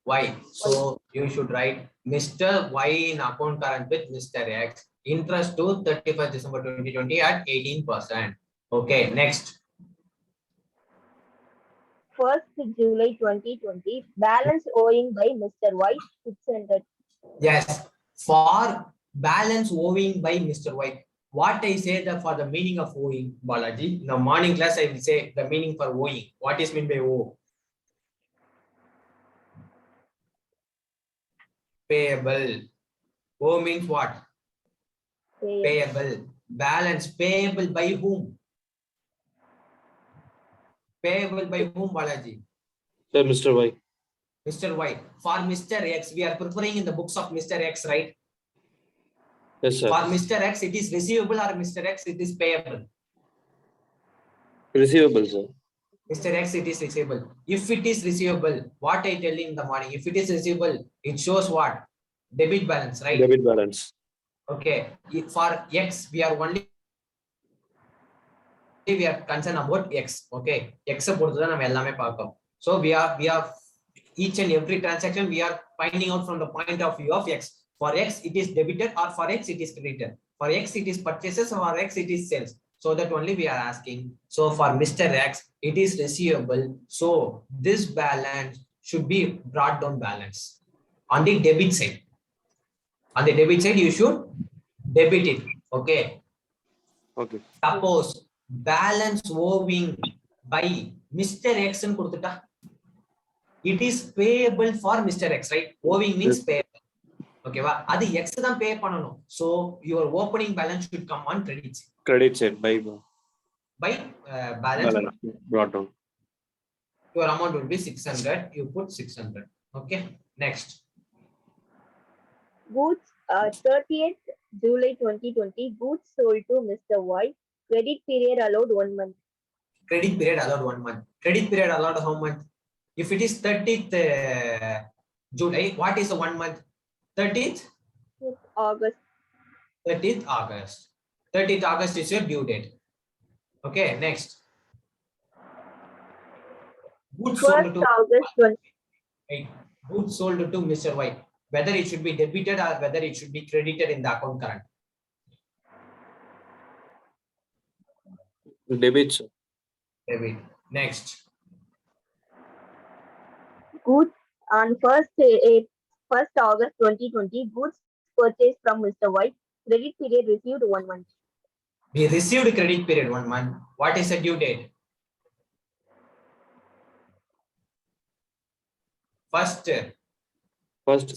Y. So you should write Mr. Y in account current with Mr. X. Interest to 31st December 2020 at 18%. Okay, next. 1st July 2020, balance owing by Mr. Y 600. Yes, for balance owing by Mr. Y. What I say that for the meaning of owing, Balaji, in the morning class I will say the meaning for owing. What is meant by owe? Payable. Owe means what? Payable. Balance payable by whom? Payable by whom, Balaji? Sir, Mr. Y. Mr. Y. For Mr. X, we are preparing in the books of Mr. X, right? Yes, sir. For Mr. X, it is receivable, or Mr. X, it is payable? Receivable, sir. Mr. X, it is receivable. If it is receivable, what I tell in the morning, if it is receivable, it shows what? Debit balance, right? Debit balance. Okay. For X, we are concerned about X. Okay. X பொறுத்துதான் நம்ம எல்லாமே பார்ப்போம். So we are each and every transaction we are finding out from the point of view of X. For X, it is debited, or for X, it is credited. For X, it is purchases, or for X, it is sales. So that only we are asking. So for Mr. X, it is receivable. So this balance should be brought down balance on the debit side. On the debit side, you should debit it. Okay. Okay. Suppose balance owing by Mr. X and கொடுத்துட்டா, it is payable for Mr. X, right? Owing means payable. Okay, va? அது X தான் pay பண்ணணும். So your opening balance should come on credit side. Credit side by balance brought down. Your amount will be 600. You put 600. Okay. Next. Goods 30th July 2020, goods sold to Mr. Y. Credit period allowed 1 month. Credit period allowed 1 month. Credit period allowed how much? If it is 30th July, what is the 1 month? 30th August. 30th August. 30th August is your due date. Okay, next. Goods sold to August 20. Goods sold to Mr. Y. Whether it should be debited or whether it should be credited in the account current. Debit, sir. Debit. Next. Goods on 1st August 2020, goods purchased from Mr. White. Credit period received 1 month. We received credit period 1 month. What is the due date? First September. 1st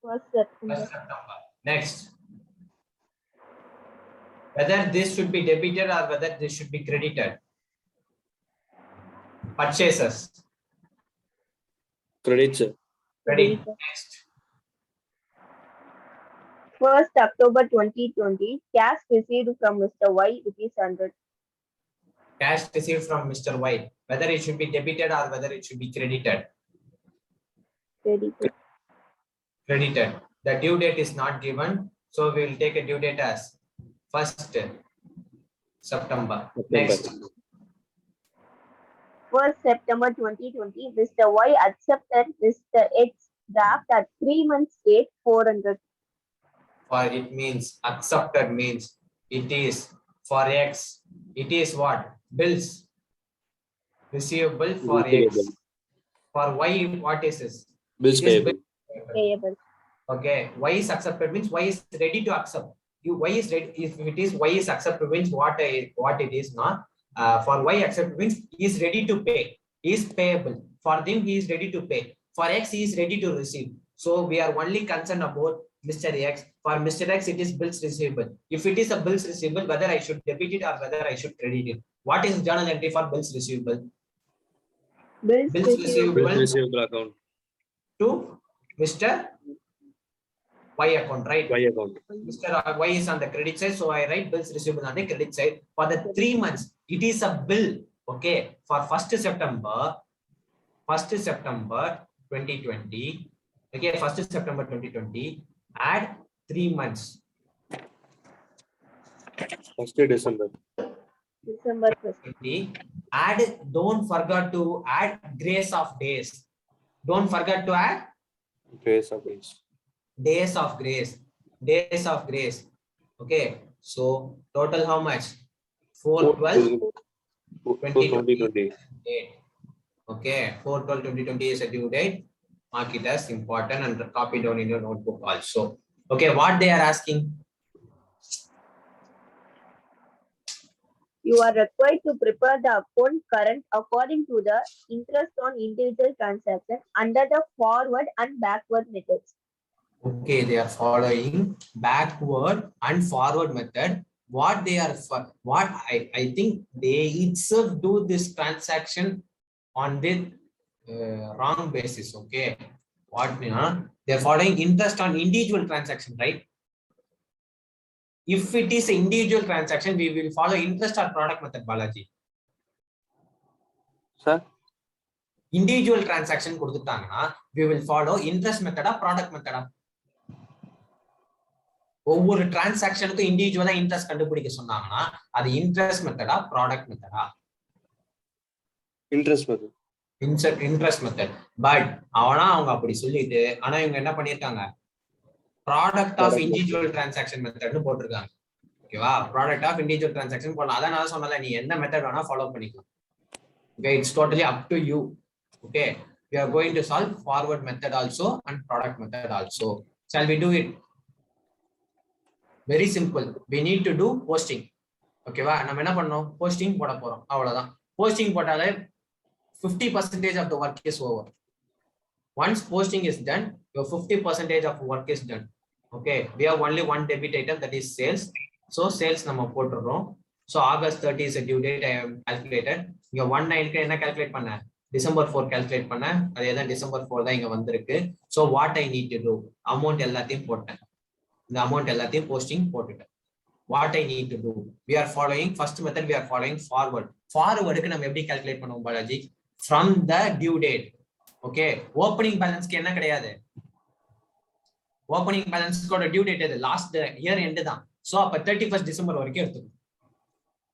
1st September. September. Next. Whether this should be debited or whether this should be credited. Purchases. Credit, sir. Credit. Credit. Next. 1st October 2020, cash received from Mr. Y, ₹100. Cash received from Mr. White. Whether it should be debited or whether it should be credited. Credited. Credited. The due date is not given, so we will take a due date as 1st September. Next. 1st September 2020, Mr. Y accepted Mr. X draft at 3 months date 400. For it means accepted means it is for X. It is what? Bills receivable for Bills X. For Y, what is this? Bills It is payable. Payable. Okay, Y is accepted means Y is ready to accept. Y is ready. If it is Y is accepted means what it is not. For Y accepted means he is ready to pay. He is payable. For them he is ready to pay. For X he is ready to receive. So we are only concerned about Mr. X. For Mr. X it is bills receivable. If it is a bills receivable, whether I should debit it or whether I should credit it. What is journal entry for bills receivable? Bills receivable. Bills receivable account. To Mr. Y account, right? Y account. Mr. Y is on the credit side, so I write bills receivable on the credit side. For the 3 months, it is a bill. Okay, for 1st September 2020. Okay, 1st September 2020. Add 3 months. 1st December. December 1st. Add. Don't forget to add grace of days. Don't forget to add Grace of days. days of grace. Days of grace. Okay, so total how much? 4/12/2020. Okay, 4/12/2020 is a due date. Mark it as important and copy down in your notebook also. Okay, what they are asking? You are required to prepare the account current according to the interest on individual transaction under the forward and backward methods. Okay, they are following backward and forward method. What they are for? What I think they itself do this transaction on the wrong basis. Okay, what they are following interest on individual transaction, right? If it is an individual transaction, we will follow interest or product method, Balaji. Sir? Individual transaction கொடுத்துட்டாங்கன்னா we will follow interest method or product method. ஒவ்வொரு டிரான்சாக்ஷனுக்கும் இண்டிவிஜுவலா interest கண்டுபிடிக்க சொன்னாங்கன்னா அது interest மெத்தடா ப்ராடக்ட் மெத்தடா? Interest method. Interest method. But அவங்க அப்படி சொல்லிட்டு ஆனா இவங்க என்ன பண்ணிருக்காங்க? ப்ராடக்ட் ஆஃப் இண்டிவிஜுவல் டிரான்சாக்ஷன் மெத்தட்னு போட்டிருக்காங்க. ஓகேவா? ப்ராடக்ட் ஆஃப் இண்டிவிஜுவல் டிரான்சாக்ஷன் போடலாம். அதான் நான் சொன்னல, நீ எந்த மெத்தட் வேணா ஃபாலோ பண்ணிக்கலாம். Okay, it's totally up to you. Okay, we are going to solve forward method also and product method also. Shall we do it? Very simple. We need to do posting. ஓகேவா? நம்ம என்ன பண்ணோம்? Posting போட போறோம். அவ்வளவுதான். Posting போட்டாலே 50% of the work is over. Once posting is done, your 50% of work is done. Okay, we have only one debit item, that is sales. So sales நம்ம போட்டுறோம். So August 30 is a due date I have calculated. இங்க 19 க்கு என்ன calculate பண்ண? December 4 calculate பண்ண. அதே தான் December 4 தான் இங்க வந்திருக்கு. So what I need to do? Amount எல்லாத்தையும் போட்டேன். இந்த amount எல்லாத்தையும் posting போட்டுட்டேன். What I need to do? We are following first method. We are following forward. Forward-க்கு நம்ம எப்படி calculate பண்ணுவோம் Balaji? From the due date. Okay, opening balance க்கு என்ன கிடையாது? Opening balance கோட due date எது? Last year end தான். So அப்ப 31st December வரைக்கும் எடுத்துக்கணும்.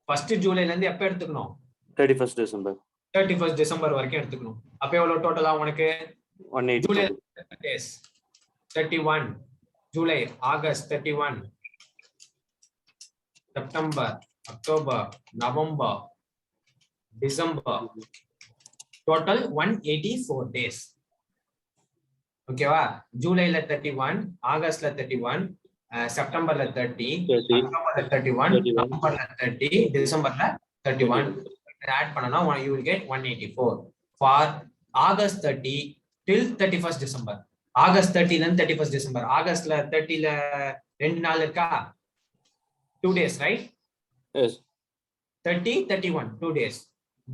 1st ஜூலைல இருந்து எப்ப எடுத்துக்கணும்? 31st December. 31st December வரைக்கும் எடுத்துக்கணும். அப்ப எவ்வளவு டோட்டலா உனக்கு? 180 July days 31, July, August 31, September, October, November, December. Total 184 days. ஓகேவா? ஜூலைல 31, ஆகஸ்ட்ல 31, செப்டம்பர்ல 30, அக்டோபர்ல 31, நவம்பர்ல 30, டிசம்பர்ல 31. ஆட் பண்ணனா you will get 184 for August 30 till 31st December. August 30 ல 31st December. ஆகஸ்ட்ல 30 ல 2 நாள் இருக்கா? 2 days, right? Yes. 30, 31, 2 days.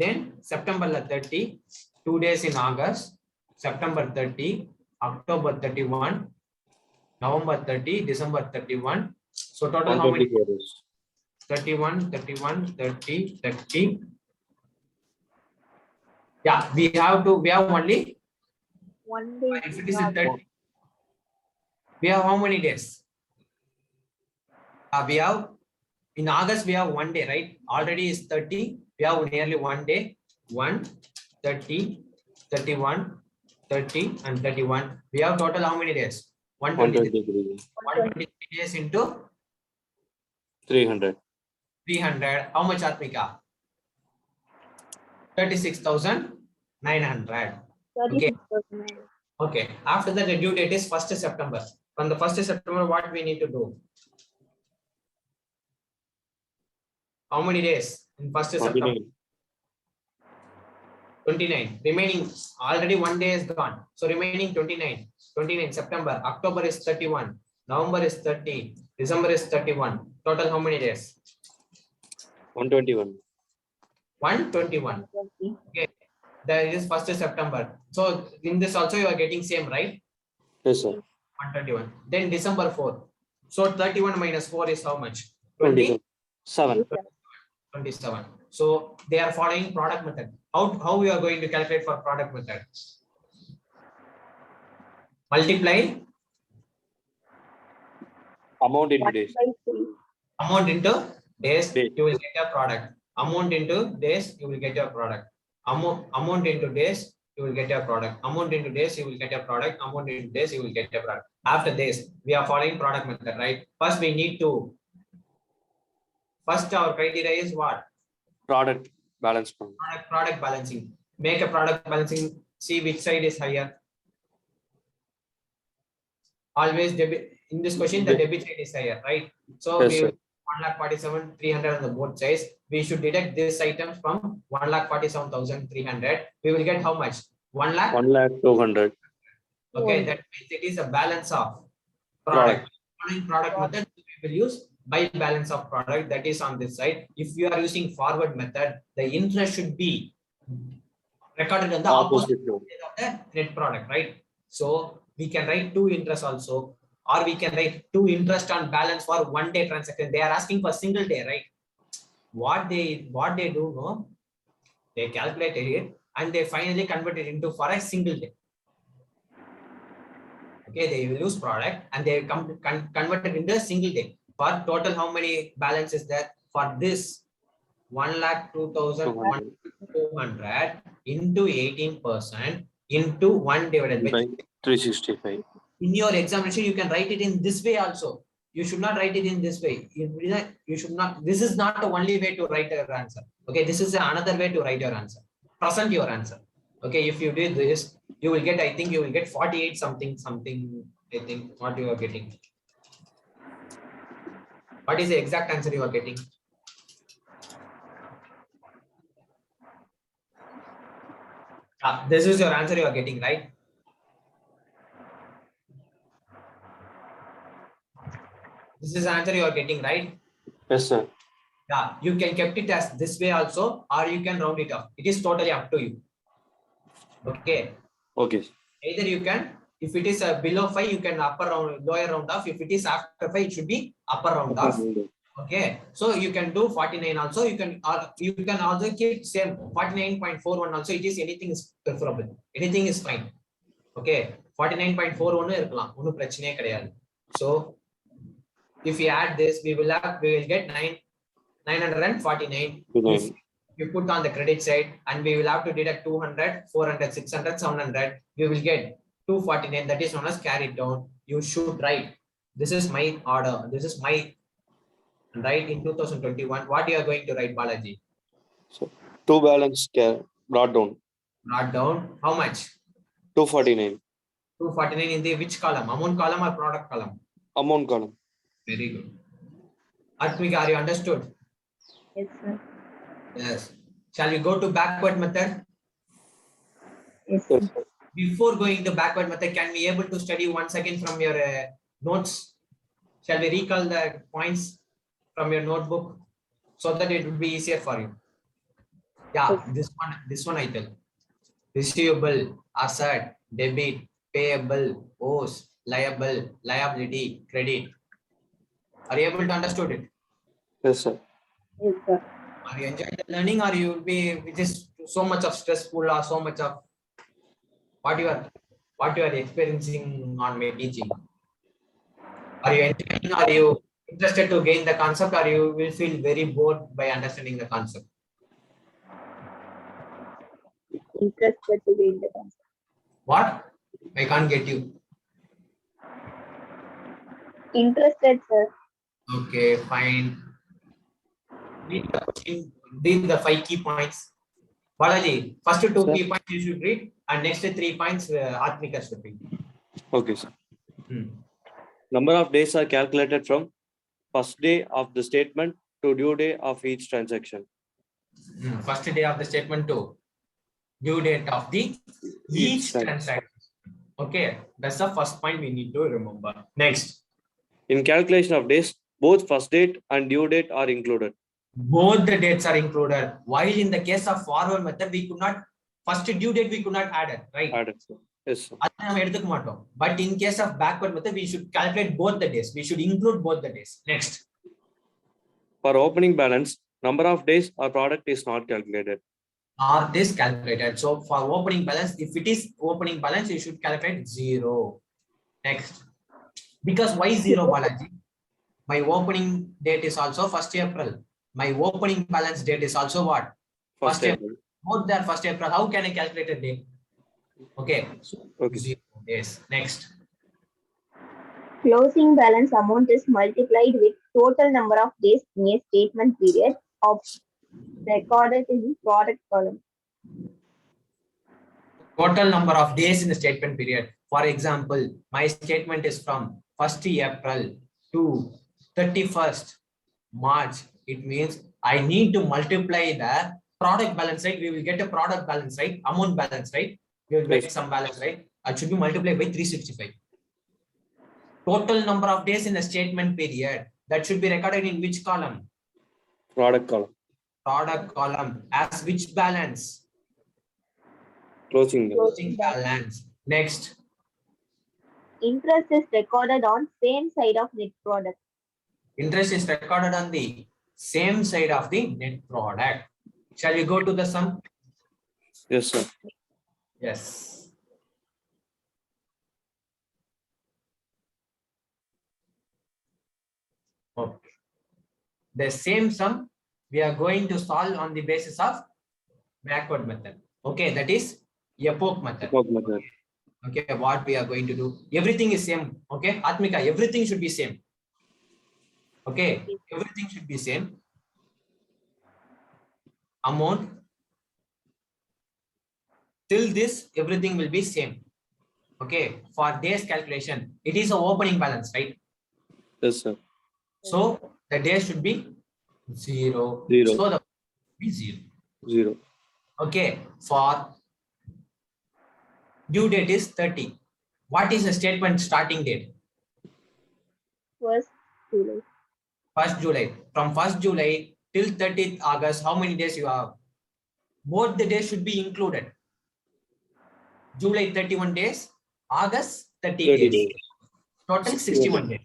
Then Septemberல 30, 2 days in August, September 30, October 31, November 30, December 31. So total how many? 124 days. 31, 31, 30, 30. Yeah, we have only 1 day. if it is 30. We have how many days? We have in August we have 1 day, right? Already is 30. We have nearly 1 day. 1, 30, 31, 30 and 31. We have total how many days? 123. 123 days into 300. 300. How much, Atmika? 36,900. Okay. 36,000. Okay. After that, the due date is 1st September. From the 1st September, what we need to do? How many days in 1st September? 29. Remaining already 1 day is gone. So remaining 29. 29 September. October is 31. November is 30. December is 31. Total how many days? 121. 121. Okay. That is 1st September. So in this also you are getting same, right? Yes, sir. 121. Then December 4. So 31 minus 4 is how much? 27. 27. So they are following product method. How we are going to calculate for product method? Multiply Amount into days. amount into days, Days. you will get your product. Amount into days, you will get your product. Amount into days, you will get your product. Amount into days, you will get your product. Amount into days, you will get your product. After this, we are following product method, right? First, we need to. First, our criteria is what? Product balance. Product balancing. Make a product balancing. See which side is higher. Always debit. In this question, the debit side is higher, right? So Yes, we sir. 1,47,300 on the both sides. We should deduct this item from 1,47,300. We will get how much? 1,00,000. 1,02,000. Okay, that means it is a balance of product. Following product method, we will use by balance of product. That is on this side. If you are using forward method, the interest should be recorded on the opposite side of the net product, right? So we can write 2 interest also, or we can write 2 interest on balance for 1 day transaction. They are asking for single day, right? What they do, no, they calculated it and they finally converted into for a single day. Okay, they will use product and they converted into a single day. For total, how many balance is there for this? 1,02,200 into 18% into 1 divided by 365. In your examination, you can write it in this way also. You should not write it in this way. You should not. This is not the only way to write your answer. Okay, this is another way to write your answer. Present your answer. Okay, if you did this, you will get. I think you will get 48 something. I think what you are getting. What is the exact answer you are getting? This is your answer you are getting, right? This is the answer you are getting, right? Yes, sir. Yeah, you can kept it as this way also, or you can round it off. It is totally up to you. Okay. Okay. Either you can, if it is below 5, you can lower round off. If it is after 5, it should be upper round off. Okay. So you can do 49 also. You can also keep same 49.41 also. It is anything is preferable. Anything is fine. Okay. 49.41 irkalam. Onnu prachane kedaiyadu. So if we add this, we will get 949. If you put on the credit side and we will have to deduct 200, 400, 600, 700, we will get 249. That is known as carry down. You should write. This is my order. This is my and write in 2021. What you are going to write, Balaji? So 2 balance brought down. Brought down how much? 249. 249 in the which column? Amount column or product column? Amount column. Very good. Atmika, are you understood? Yes, sir. Yes. Shall we go to backward method? Yes, Yes. sir. Before going to backward method, can we able to study once again from your notes? Shall we recall the points from your notebook so that it will be easier for you? Yeah, Yes. this one I tell. Receivable, asset, debit, payable, owes, liable, liability, credit. Are you able to understood it? Yes, sir. Yes, sir. Are you enjoying the learning, or you will be with this so much of stressful or so much of what you are experiencing on my teaching? Are you enjoying? Are you interested to gain the concept, or you will feel very bored by understanding the concept? Interested to be in the concept. What? I can't get you. Interested, sir. Okay, fine. Read the question. Read the 5 key points. Balaji, first 2 Sir. key points you should read, and next 3 points Atmika should read. Okay, sir. Hmm. Number of days are calculated from first day of the statement to due day of each transaction. First day of the statement to due date of the each transaction. Okay, that's the first point we need to remember. Next, In calculation of days, both first date and due date are included. both the dates are included. While in the case of forward method, we could not first due date we could not add it, right? Added, sir. Yes, sir. But in case of backward method, we should calculate both the days. We should include both the days. Next, For opening balance, number of days or product is not calculated. or this calculated. So for opening balance, if it is opening balance, you should calculate 0. Next, because why 0, Balaji? My opening date is also 1st April. My opening balance date is also what? First 1st April. April. Both are 1st April. How can I calculate a date? Okay. So Okay. 0 days. Next. Closing balance amount is multiplied with total number of days in a statement period of recorded in product column. Total number of days in the statement period. For example, my statement is from 1st April to 31st March. It means I need to multiply the product balance, right? We will get a product balance, right? Amount balance, right? We will get some balance, right? It should be multiplied by 365. Total number of days in the statement period. That should be recorded in which column? Product column. Product column. As which balance? Closing balance. Closing balance. Next. Interest is recorded on same side of net product. Interest is recorded on the same side of the net product. Shall we go to the sum? Yes, sir. Yes. Okay. The same sum we are going to solve on the basis of backward method. Okay, that is epoch method. Epoch method. Okay, what we are going to do? Everything is same. Okay, Atmika, everything should be same. Okay, everything should be same. Amount. Till this, everything will be same. Okay, for days calculation, it is an opening balance, right? Yes, sir. So the day should be 0. 0. So the be 0. 0. Okay, for due date is 30. What is the statement starting date? 1st July. 1st July. From 1st July till 30th August, how many days you have? Both the days should be included. July 31 days, August 30 days. Total 61 days.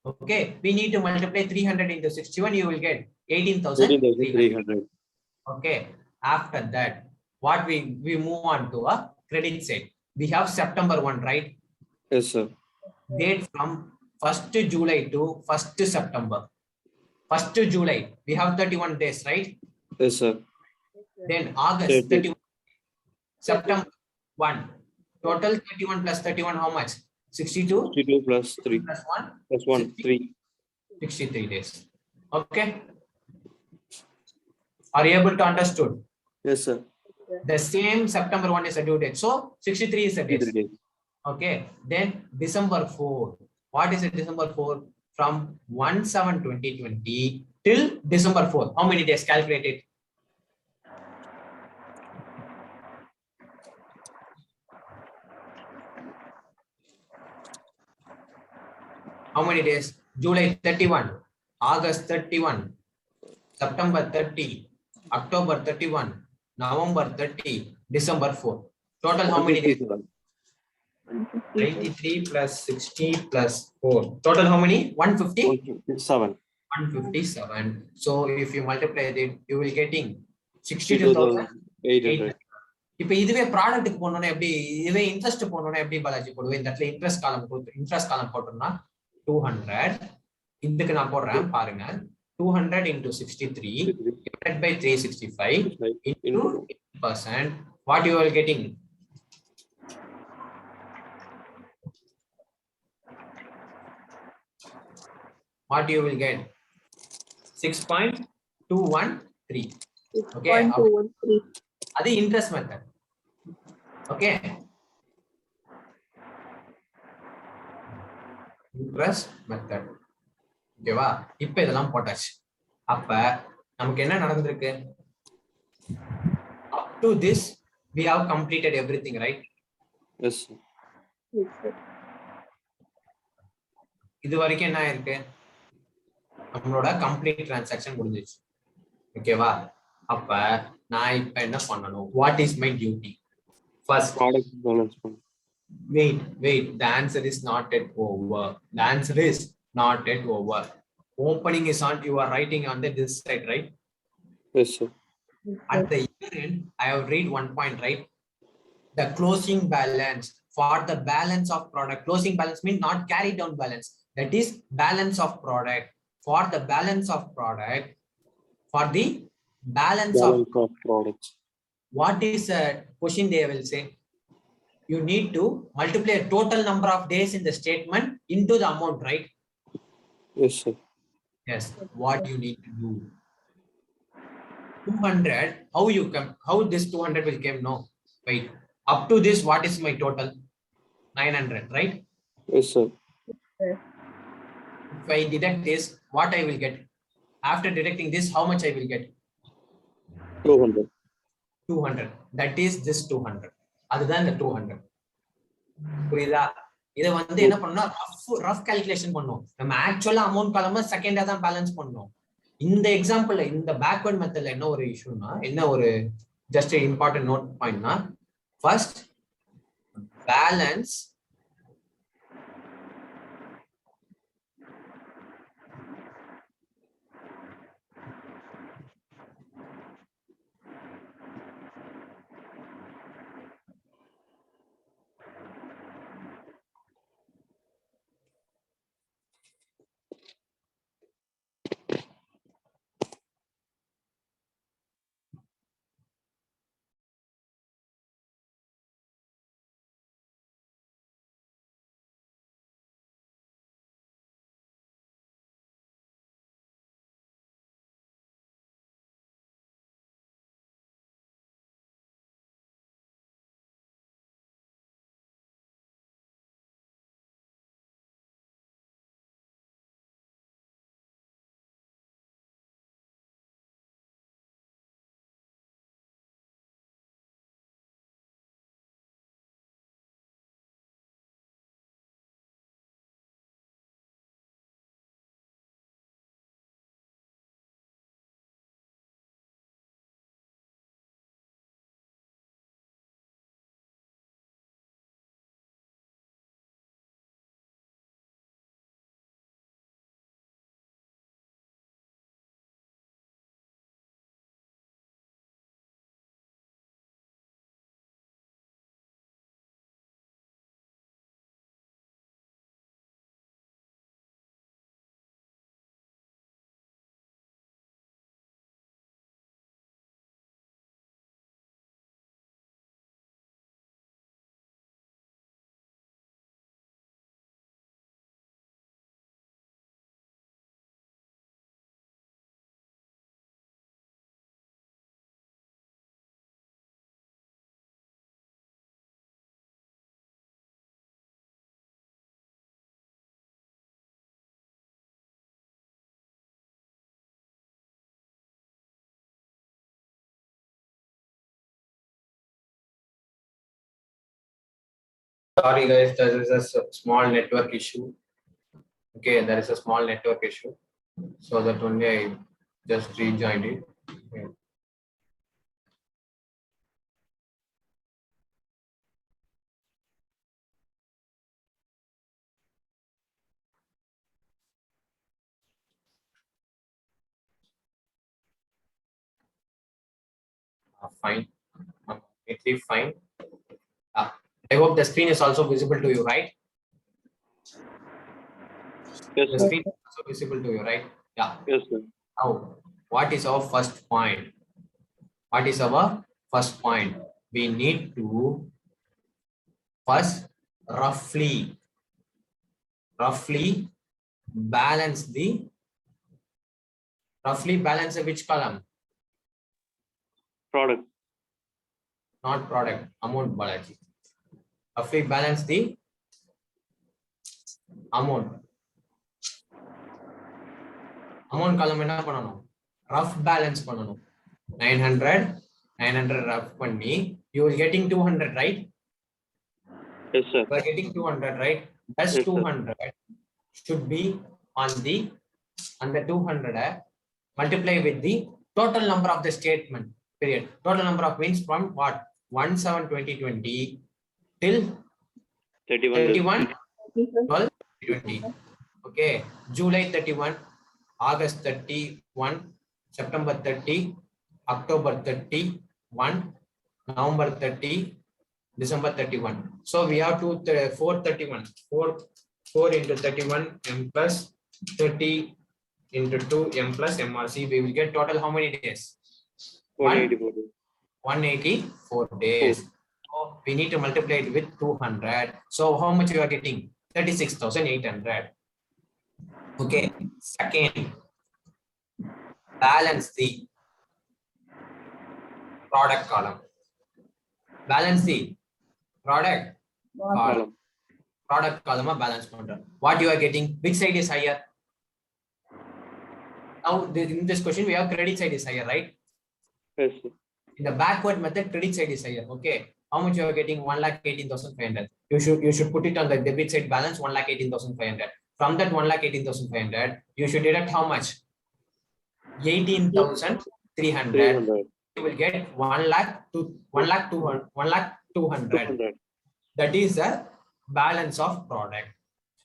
Okay, we need to multiply 300 into 61, you will get 18,300. Okay, after that, what we move on to a credit side. We have September 1, right? Yes, sir. Date from 1st July to 1st September. 1st July, we have 31 days, right? Yes, sir. Then August 31, September 1. Total 31 plus 31, how much? 62? 62 plus 3. Plus 1? Plus 1, 3. 63 days. Okay. Are you able to understood? Yes, sir. The same September 1 is a due date. So 63 is a date. 3 days. Okay. Then December 4. What is it December 4? From 1/7/2020 till December 4. How many days? Calculated. How many days? July 31, August 31, September 30, October 31, November 30, December 4. Total how many days? 93 plus 60 plus 4. Total how many? 150? 157. 157. So if you multiply it, you will getting 62,800. இப்போ இதுவே ப்ராடக்ட்டுக்கு போனோம்னா எப்படி இதுவே interest போனோம்னா எப்படி பாலாஜி போடுவேன் இந்த இடத்துல இன்ட்ரெஸ்ட் காலம் போட்டோம்னா 200 இதுக்கு நான் போடுறேன் பாருங்க 200 into 63 divided by 365 into 8%. What you are getting? What you will get? 6.213. Okay. 6.213. That is interest method. Okay. Interest method. ஓகேவா இப்போ இதெல்லாம் போட்டாச்சு அப்ப நமக்கு என்ன நடந்திருக்கு up to this we have completed everything, right? Yes, sir. Yes, sir. இது வரைக்கும் என்ன இருக்கு நம்மளோட கம்ப்ளீட் டிரான்சாக்ஷன் முடிஞ்சிச்சு ஓகேவா அப்ப நான் இப்ப என்ன பண்ணணும் what is my duty first Product balance. wait the answer is not yet over. The answer is not yet over. Opening is on, you are writing on this side, right? Yes, sir. At the year end I have read one point, right? The closing balance for the balance of product. Closing balance means not carried down balance, that is balance of product. For the balance of product, for the balance of products. What is a question they will say? You need to multiply total number of days in the statement into the amount, right? Yes, sir. Yes. What you need to do? 200. How this 200 will come? No. Wait. Up to this, what is my total? 900, right? Yes, sir. If I deduct this, what I will get? After deducting this, how much I will get? 200. 200. That is this 200. அதுதான் இந்த 200. புரியுதா இத வந்து என்ன பண்ணனும் rough calculation பண்ணனும் நம்ம ஆக்சுவலா அமௌண்ட் காலம செகண்டா தான் பேலன்ஸ் பண்ணனும் இந்த எக்ஸாம்பிள்ல இந்த பேக்வர்ட் மெத்தட்ல என்ன ஒரு இஷ்யூனா என்ன ஒரு ஜஸ்ட் இம்பார்ட்டன்ட் நோட் பாயிண்ட்னா first balance Sorry guys, there is a small network issue. Okay, there is a small network issue. So that only I just rejoined it. Okay. Fine. Completely fine. I hope the screen is also visible to you, right? Yes, The sir. screen is also visible to you, right? Yeah. Yes, sir. Now, what is our first point? What is our first point? We need to first roughly balance which column? Product. Not product, amount Balaji. Roughly balance the amount. Amount column என்ன பண்ணனும்? Rough balance பண்ணனும். 900 rough பண்ணி you will getting 200, right? Yes, sir. You are getting 200, right? That's Yes, sir. 200 should be on the 200 multiply with the total number of the statement period. Total number of means from what? 1/7/2020 till 31. 12/20. Okay, July 31, August 31, September 30, October 31, November 30, December 31. So we have to 431. 4 into 31 m plus 30 into 2 m plus MRC. We will get total how many days? 184 days. 184 days. So we need to multiply it with 200. So how much you are getting? 36,800. Okay. Second, balance the product column. Balance the product column. Product column balance counter. What you are getting? Which side is higher? Now in this question we have credit side is higher, right? Yes, sir. In the backward method, credit side is higher. Okay. How much you are getting? 1,18,500. You should put it on the debit side balance 1,18,500. From that 1,18,500, you should deduct how much? 18,300. 300. You will get 1,200. That is the balance of product.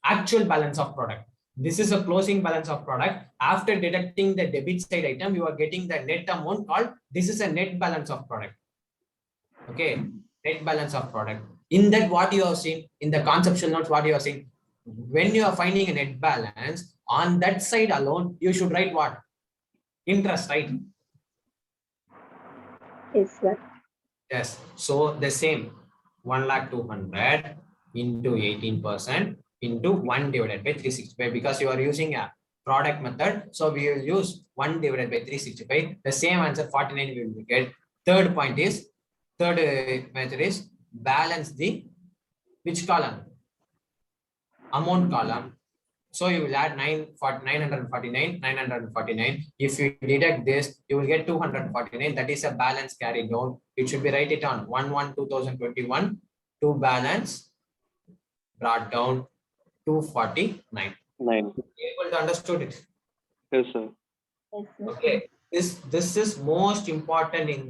Actual balance of product. This is a closing balance of product. After deducting the debit side item, you are getting the net amount called, this is a net balance of product. Okay, net balance of product. In that, what you have seen in the conceptual notes, what you are saying, when you are finding a net balance, on that side alone, you should write what? Interest, right? Yes, sir. Yes. So the same 1,200,000 into 18% into 1 divided by 365, because you are using a product method. So we will use 1 divided by 365. The same answer 49 we will get. Third method is balance the which column? Amount column. So you will add 949. If you deduct this, you will get 249. That is a balance carried down. It should be write it on 1/1/2021 to balance brought down 249. 9. Able to understood it? Yes, sir. Yes, sir. Okay. This is most important in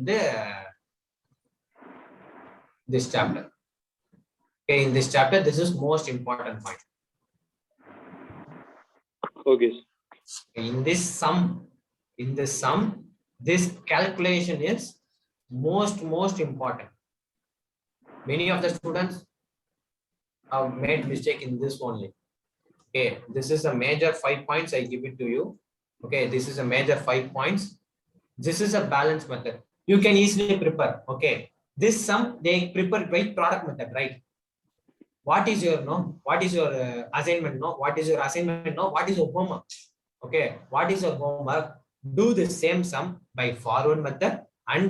this chapter. Okay, in this chapter, this is most important point. Okay, sir. In this sum, this calculation is most important. Many of the students have made mistake in this only. Okay, this is a major 5 points. I give it to you. Okay, this is a major 5 points. This is a balance method. You can easily prepare. Okay, this sum they prepare by product method, right? What is your assignment? What is your assignment? What is your homework? Okay, what is your homework? Do the same sum by forward method and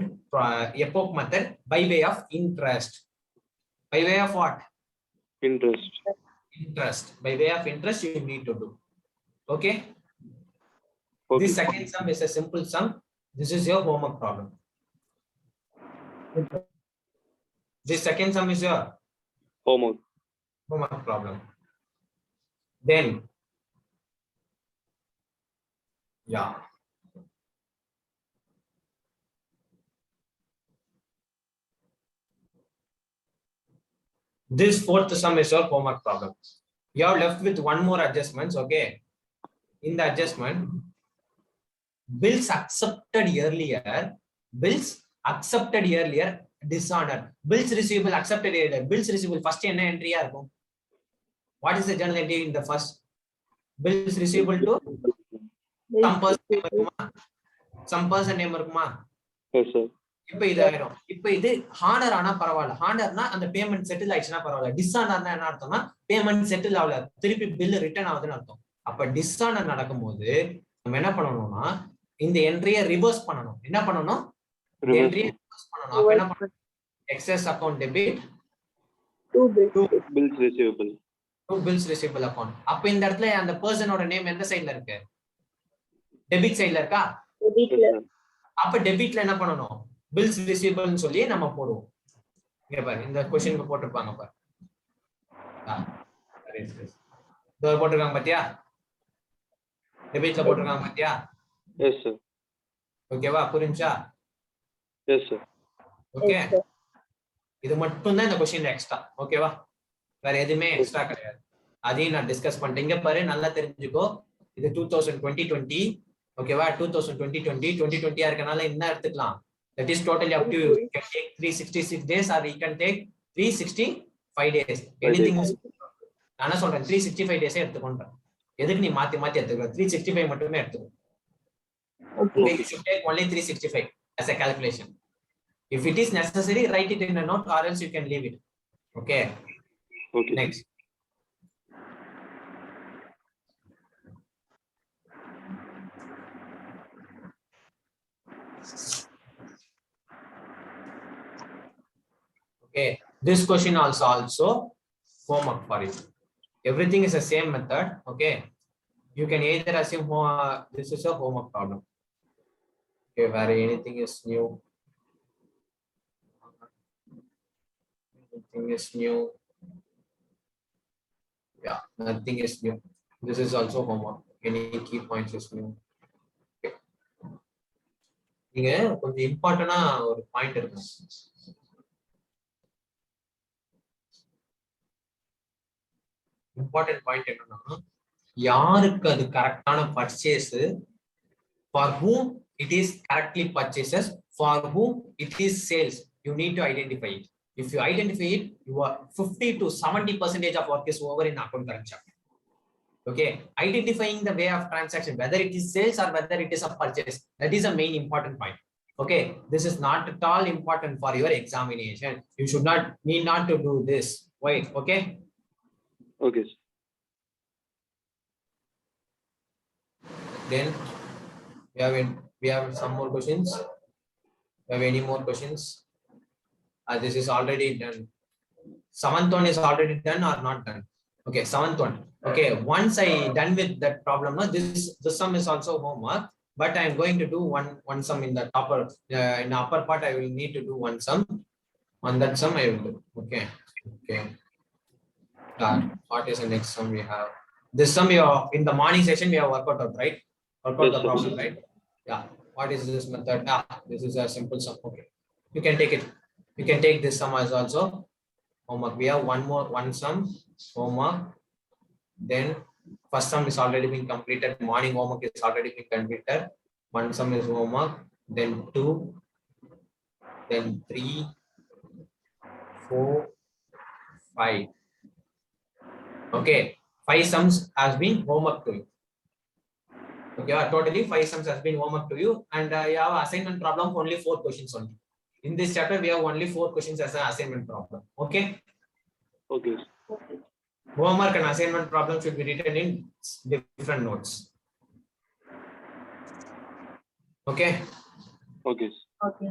epoch method by way of interest. By way of what? Interest. Interest. By way of interest you need to do. Okay. Okay. This second sum is a simple sum. This is your homework problem. This second sum is your Homework. Homework problem. Then, yeah. This fourth sum is your homework problem. You are left with one more adjustments. Okay. In the adjustment, bills accepted earlier, dishonor. Bills receivable accepted earlier. Bills receivable first entry. What is the journal entry in the first? Bills receivable to some person name இருக்குமா? Yes, sir. இப்போ இது ஆயிரும். இப்போ இது honour ஆனா பரவாயில்ல. ஹானர்னா அந்த payment settle ஆயிடுச்சுனா பரவாயில்ல. டிஸ்ஆனர்னா என்ன அர்த்தம்னா பேமெண்ட் செட்டில் ஆகல, திருப்பி பில் ரிட்டர்ன் ஆகுதுன்னு அர்த்தம். அப்ப டிஸ்ஆனர் நடக்கும்போது நம்ம என்ன பண்ணணும்னா இந்த என்ட்ரியை ரிவர்ஸ் பண்ணணும். என்ன பண்ணணும்? என்ட்ரியை ரிவர்ஸ் பண்ணணும். அப்ப என்ன பண்ணணும்? Excess account debit to Bills receivable. to bills receivable account. அப்ப இந்த இடத்துல அந்த பர்சனோட நேம் எந்த சைடுல இருக்கு? டெபிட் சைடுல இருக்கா? அப்ப டெபிட்ல என்ன பண்ணணும்? பில்ஸ் ரிசீவபிள்னு சொல்லி நம்ம போடுவோம். இங்க பாரு, இந்த क्वेश्चनக்கு போட்டுருப்பாங்க பாரு. இதோ போட்டுருக்காங்க பாத்தியா? டெபிட்ல போட்டுருக்காங்க பாத்தியா? Yes, sir. ஓகேவா? புரிஞ்சா? Yes, sir. ஓகே. இது மட்டும் தான் இந்த क्वेश्चनல எக்ஸ்ட்ரா. ஓகேவா? வேற எதுவுமே எக்ஸ்ட்ரா கிடையாது. அதையும் நான் டிஸ்கஸ் பண்ணிட்டேன். இங்க பாரு, நல்லா தெரிஞ்சுக்கோ. இது 2020 ஓகேவா? 2020 இருக்கனால என்ன எடுத்துக்கலாம்? That is totally up to you. You can take 366 days or you can take 365 days. Anything is நான் என்ன சொல்றேன், 365 days எடுத்துக்கோன்றேன். எதுக்கு நீ மாத்தி மாத்தி எடுத்துக்க? 365 மட்டுமே எடுத்துக்கோ. Okay, you should take only 365 as a calculation. If it is necessary, write it in a note or else you can leave it. Okay. Okay. Next. Okay, this question also homework for you. Everything is the same method. Okay, you can either assume this is a homework problem. Okay, where anything is new. Anything is new. Yeah, nothing is new. This is also homework. Any key points is new. Okay. நீங்க கொஞ்சம் இம்பார்ட்டன்டா ஒரு point இருக்கு. Important point என்னன்னா, யாருக்கு அது கரெக்டான purchase, for whom it is correctly purchases, for whom it is sales, you need to identify it. If you identify it, you are 50 to 70% of work is over in account correct chapter. Okay, identifying the way of transaction, whether it is sales or whether it is a purchase, that is a main important point. Okay, this is not at all important for your examination. You should not need not to do this. Wait, okay. Okay. Then we have some more questions. Have any more questions? This is already done. Seventh one is already done or not done? Okay, seventh one. Okay, once I done with that problem, no, this sum is also homework, but I am going to do one sum in the upper in the upper part. I will need to do one sum. On that sum I will do. Okay. What is the next sum we have? This sum in the morning session we have worked out, right? Work out the problem, right? Yeah. What is this method? This is a simple sum. Okay, you can take it. You can take this sum as also homework. We have one sum homework. Then first sum is already been completed. Morning homework is already been completed. One sum is homework. Then 2. Then 3, 4, 5. Okay, 5 sums has been homework to you. Okay, totally 5 sums has been homework to you, and you have assignment problem only 4 questions only. In this chapter, we have only 4 questions as an assignment problem. Okay. Okay. Homework and assignment problem should be written in different notes. Okay. Okay. Okay.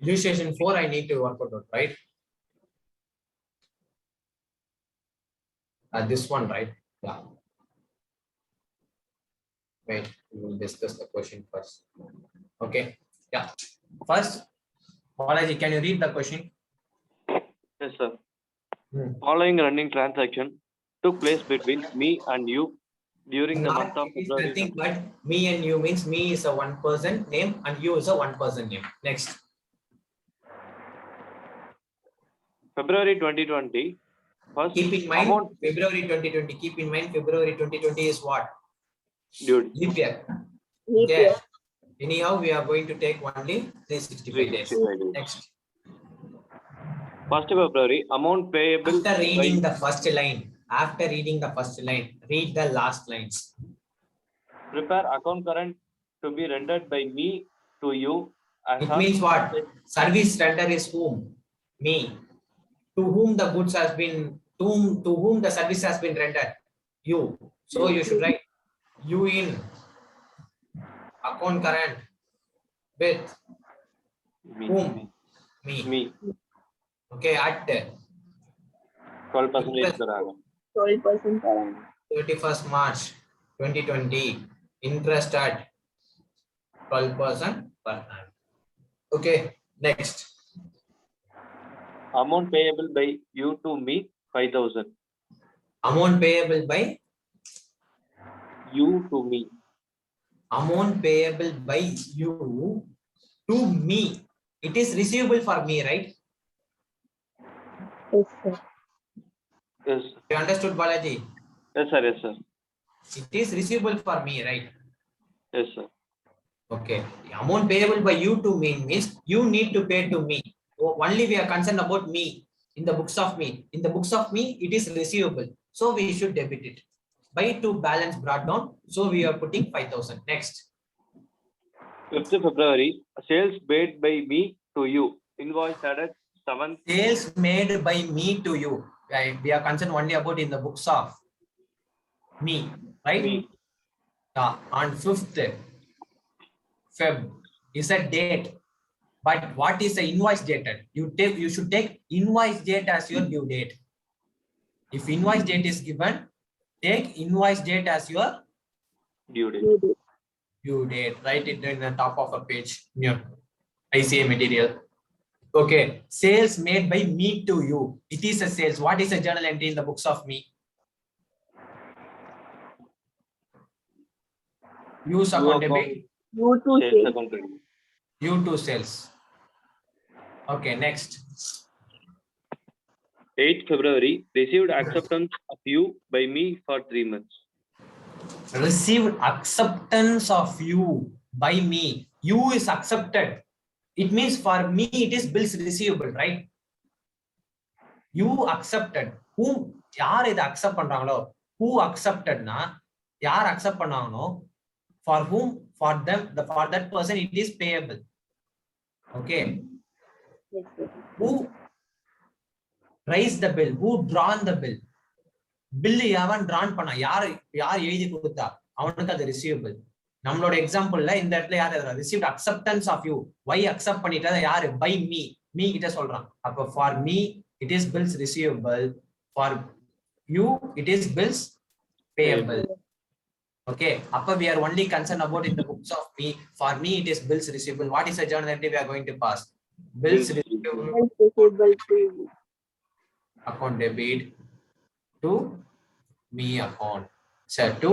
Illustration 4 I need to work out, right? This one, right? Yeah. Wait, we will discuss the question first. Okay. Yeah. First, Balaji, can you read the question? Yes, sir. Following running transaction took place between me and you during the month of It is February. nothing but me and you means me is a one person name and you is a one person name. Next. February 2020. First Keep in mind amount February 2020. Keep in mind February 2020 is what? due Leap year. Leap Okay. year. Anyhow, we are going to take only 365 days. 365 days. Next. First February amount payable After reading by the first line, read the last lines. prepare account current to be rendered by me to you. As It of means what? Service render is whom? Me. To whom the goods has been, to whom the service has been rendered? You. So you should write you in account current with whom? me Okay, at 12% per annum. 12% per annum. 31st March 2020, interest at 12% per annum. Okay, next. Amount payable by you to me 5,000. Amount payable by You to me. Amount payable by you to me. It is receivable for me, right? Yes, sir. Yes. You understood, Balaji? Yes, sir. Yes, sir. It is receivable for me, right? Yes, sir. Okay. Amount payable by you to me means you need to pay to me. Only we are concerned about me. In the books of me. In the books of me, it is receivable. So we should debit it. By to balance brought down. So we are putting 5,000. Next. 5th February, sales made by me to you. Invoice added 7th. Sales made by me to you. Right? We are concerned only about in the books of me. Right? Me. On 5th Feb is a date. But what is the invoice dated? You should take invoice date as your due date. If invoice date is given, take invoice date as your Due date. due date. Write it in the top of a page near ICA material. Okay, sales made by me to you. It is a sales. What is a journal entry in the books of me? Use account debit. You to Sales sales. account credit. You to sales. Okay, next. 8th February, received acceptance of you by me for 3 months. Received acceptance of you by me. You is accepted. It means for me it is bills receivable, right? You accepted. Whom yaar idu accept பண்றாங்களோ? Who accepted na? Yaar accept பண்ணாங்களோ? For whom? For them. For that person it is payable. Okay. Yes, sir. Who raised the bill? Who drawn the bill? Bill யாவன் drawn பண்ணா? யார் எழுதி கொடுத்தா? அவனுக்கு அது receivable. நம்மளோட எக்ஸாம்பிள்ல இந்த இடத்துல யார் received acceptance of you. Why accept பண்ணிட்டா யாரு? By me. Me கிட்ட சொல்றான். அப்ப for me it is bills receivable. For you it is bills payable. Okay. Appa we are only concerned about in the books of me. For me it is bills receivable. What is the journal entry we are going to pass? Bills receivable. Receivable to you. Account debit to me account. Set to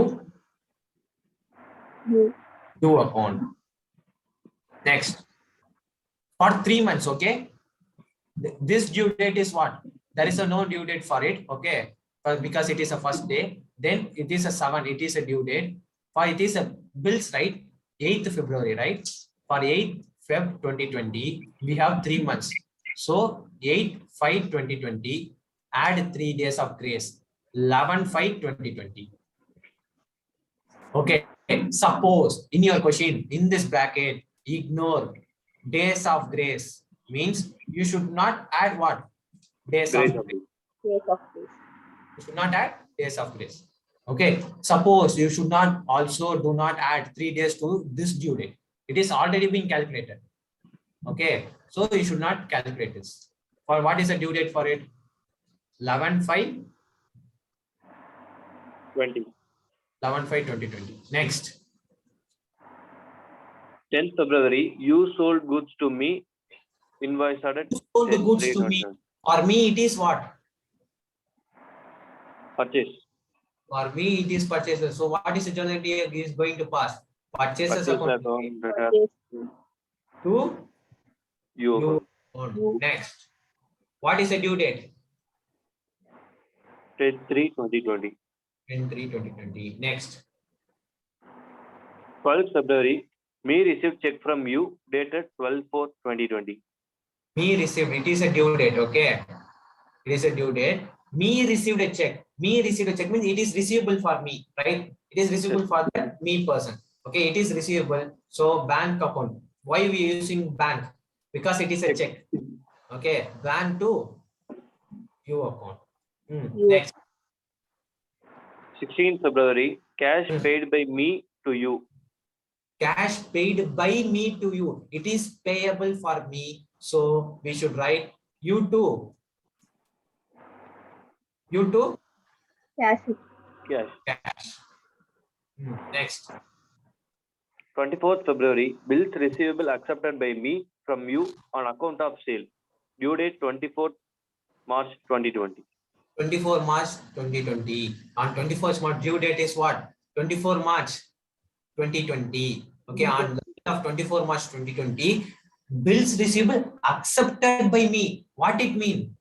you account. Next. For 3 months, okay? This due date is what? There is a no due date for it, okay? Because it is a first day. Then it is a 7, it is a due date. For it is a bills, right? 8th February, right? For 8th Feb 2020, we have 3 months. So 8/5/2020, add 3 days of grace. 11/5/2020. Okay. Suppose in your question, in this bracket, ignore days of grace. Means you should not add what? Days of grace. Days of grace. You should not add days of grace. Okay. Suppose you should not also do not add 3 days to this due date. It is already been calculated. Okay. So you should not calculate this. For what is the due date for it? 11/5. 20. 11/5/2020. Next. 10th February, you sold goods to me. Invoice added. Sold the goods to me. For me, it is what? Purchase. For me, it is purchases. So what is the journal entry is going to pass? Purchases account to You. own. Next. What is the due date? 10/3/2020. 10/3/2020. Next. 12th February, me received check from you dated 12/4/2020. Me received. It is a due date. Okay. It is a due date. Me received a check. Me received a check means it is receivable for me, right? It is receivable for the me person. Okay, it is receivable. So bank account. Why we using bank? Because it is a check. Okay, bank to you account. Next. 16th February, cash paid by me to you. Cash paid by me to you. It is payable for me. So we should write you too. You too. Cash. Cash. Next. 24th February, bills receivable accepted by me from you on account of sale. Due date 24th March 2020. 24 March 2020. On 21st March, due date is what? 24 March 2020. Okay, on the of 24 March 2020, bills receivable accepted by me. What it mean?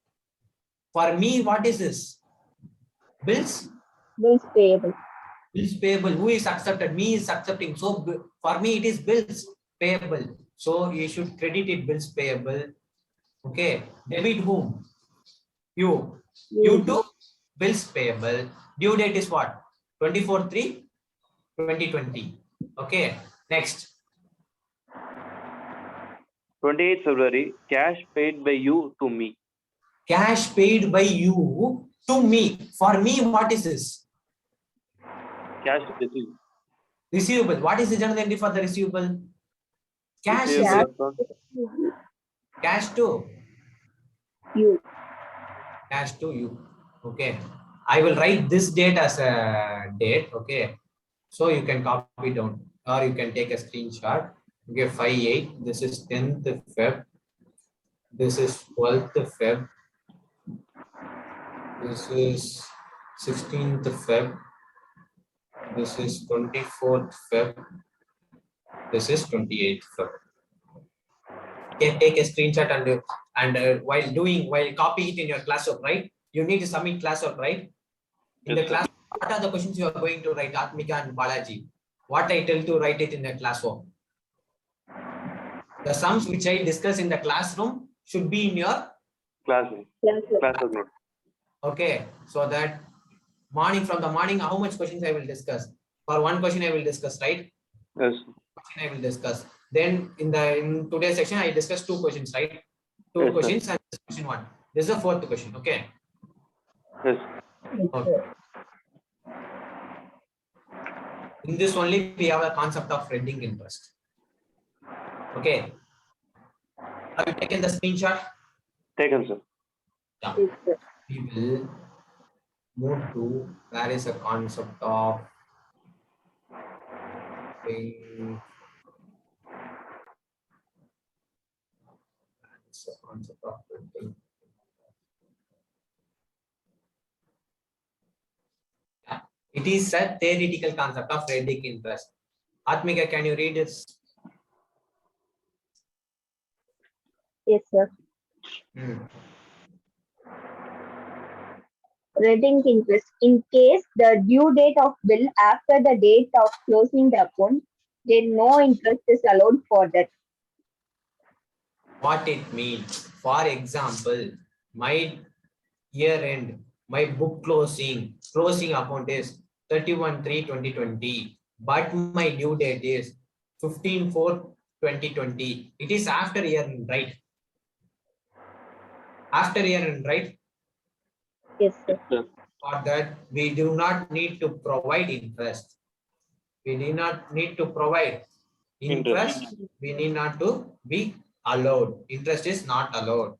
For me, what is this? Bills? Bills payable. Bills payable. Who is accepted? Me is accepting. So for me, it is bills payable. So you should credit it bills payable. Okay. Debit whom? You. You too. Bills payable. Due date is what? 24/3/2020. Okay. Next. 28th February, cash paid by you to me. Cash paid by you to me. For me, what is this? Cash received. Receivable. What is the journal entry for the receivable? Cash. Cash to you. Cash to you. Okay. I will write this date as a date. Okay. So you can copy down or you can take a screenshot. Okay. 5/8. This is 10th Feb. This is 12th Feb. This is 16th Feb. This is 24th Feb. This is 28th Feb. Okay, take a screenshot and while copy it in your classwork, right? You need to submit classwork, right? In the class, what are the questions you are going to write, Atmika and Balaji? What I tell to write it in the classwork? The sums which I discuss in the classroom should be in your classroom note. Okay, so that from the morning, how much questions I will discuss? For one question I will discuss, right? Yes. Question I will discuss. Then in today's section, I discussed 2 questions, right? 2 questions and this question 1. This is the 4th question. Okay. Yes. Okay. In this only we have a concept of rending interest. Okay. Have you taken the screenshot? Taken, sir. Yeah. We will move to where is a concept of rending. It is a theoretical concept of rending interest. Atmika, can you read this? Yes, sir. Rending interest. In case the due date of bill after the date of closing the account, then no interest is allowed for that. What it means? For example, my year end, my book closing account is 31/3/2020, but my due date is 15/4/2020. It is after year end, right? After year end, right? Yes, sir. For that, we do not need to provide interest. We do not need to provide interest. We need not to be allowed. Interest is not allowed.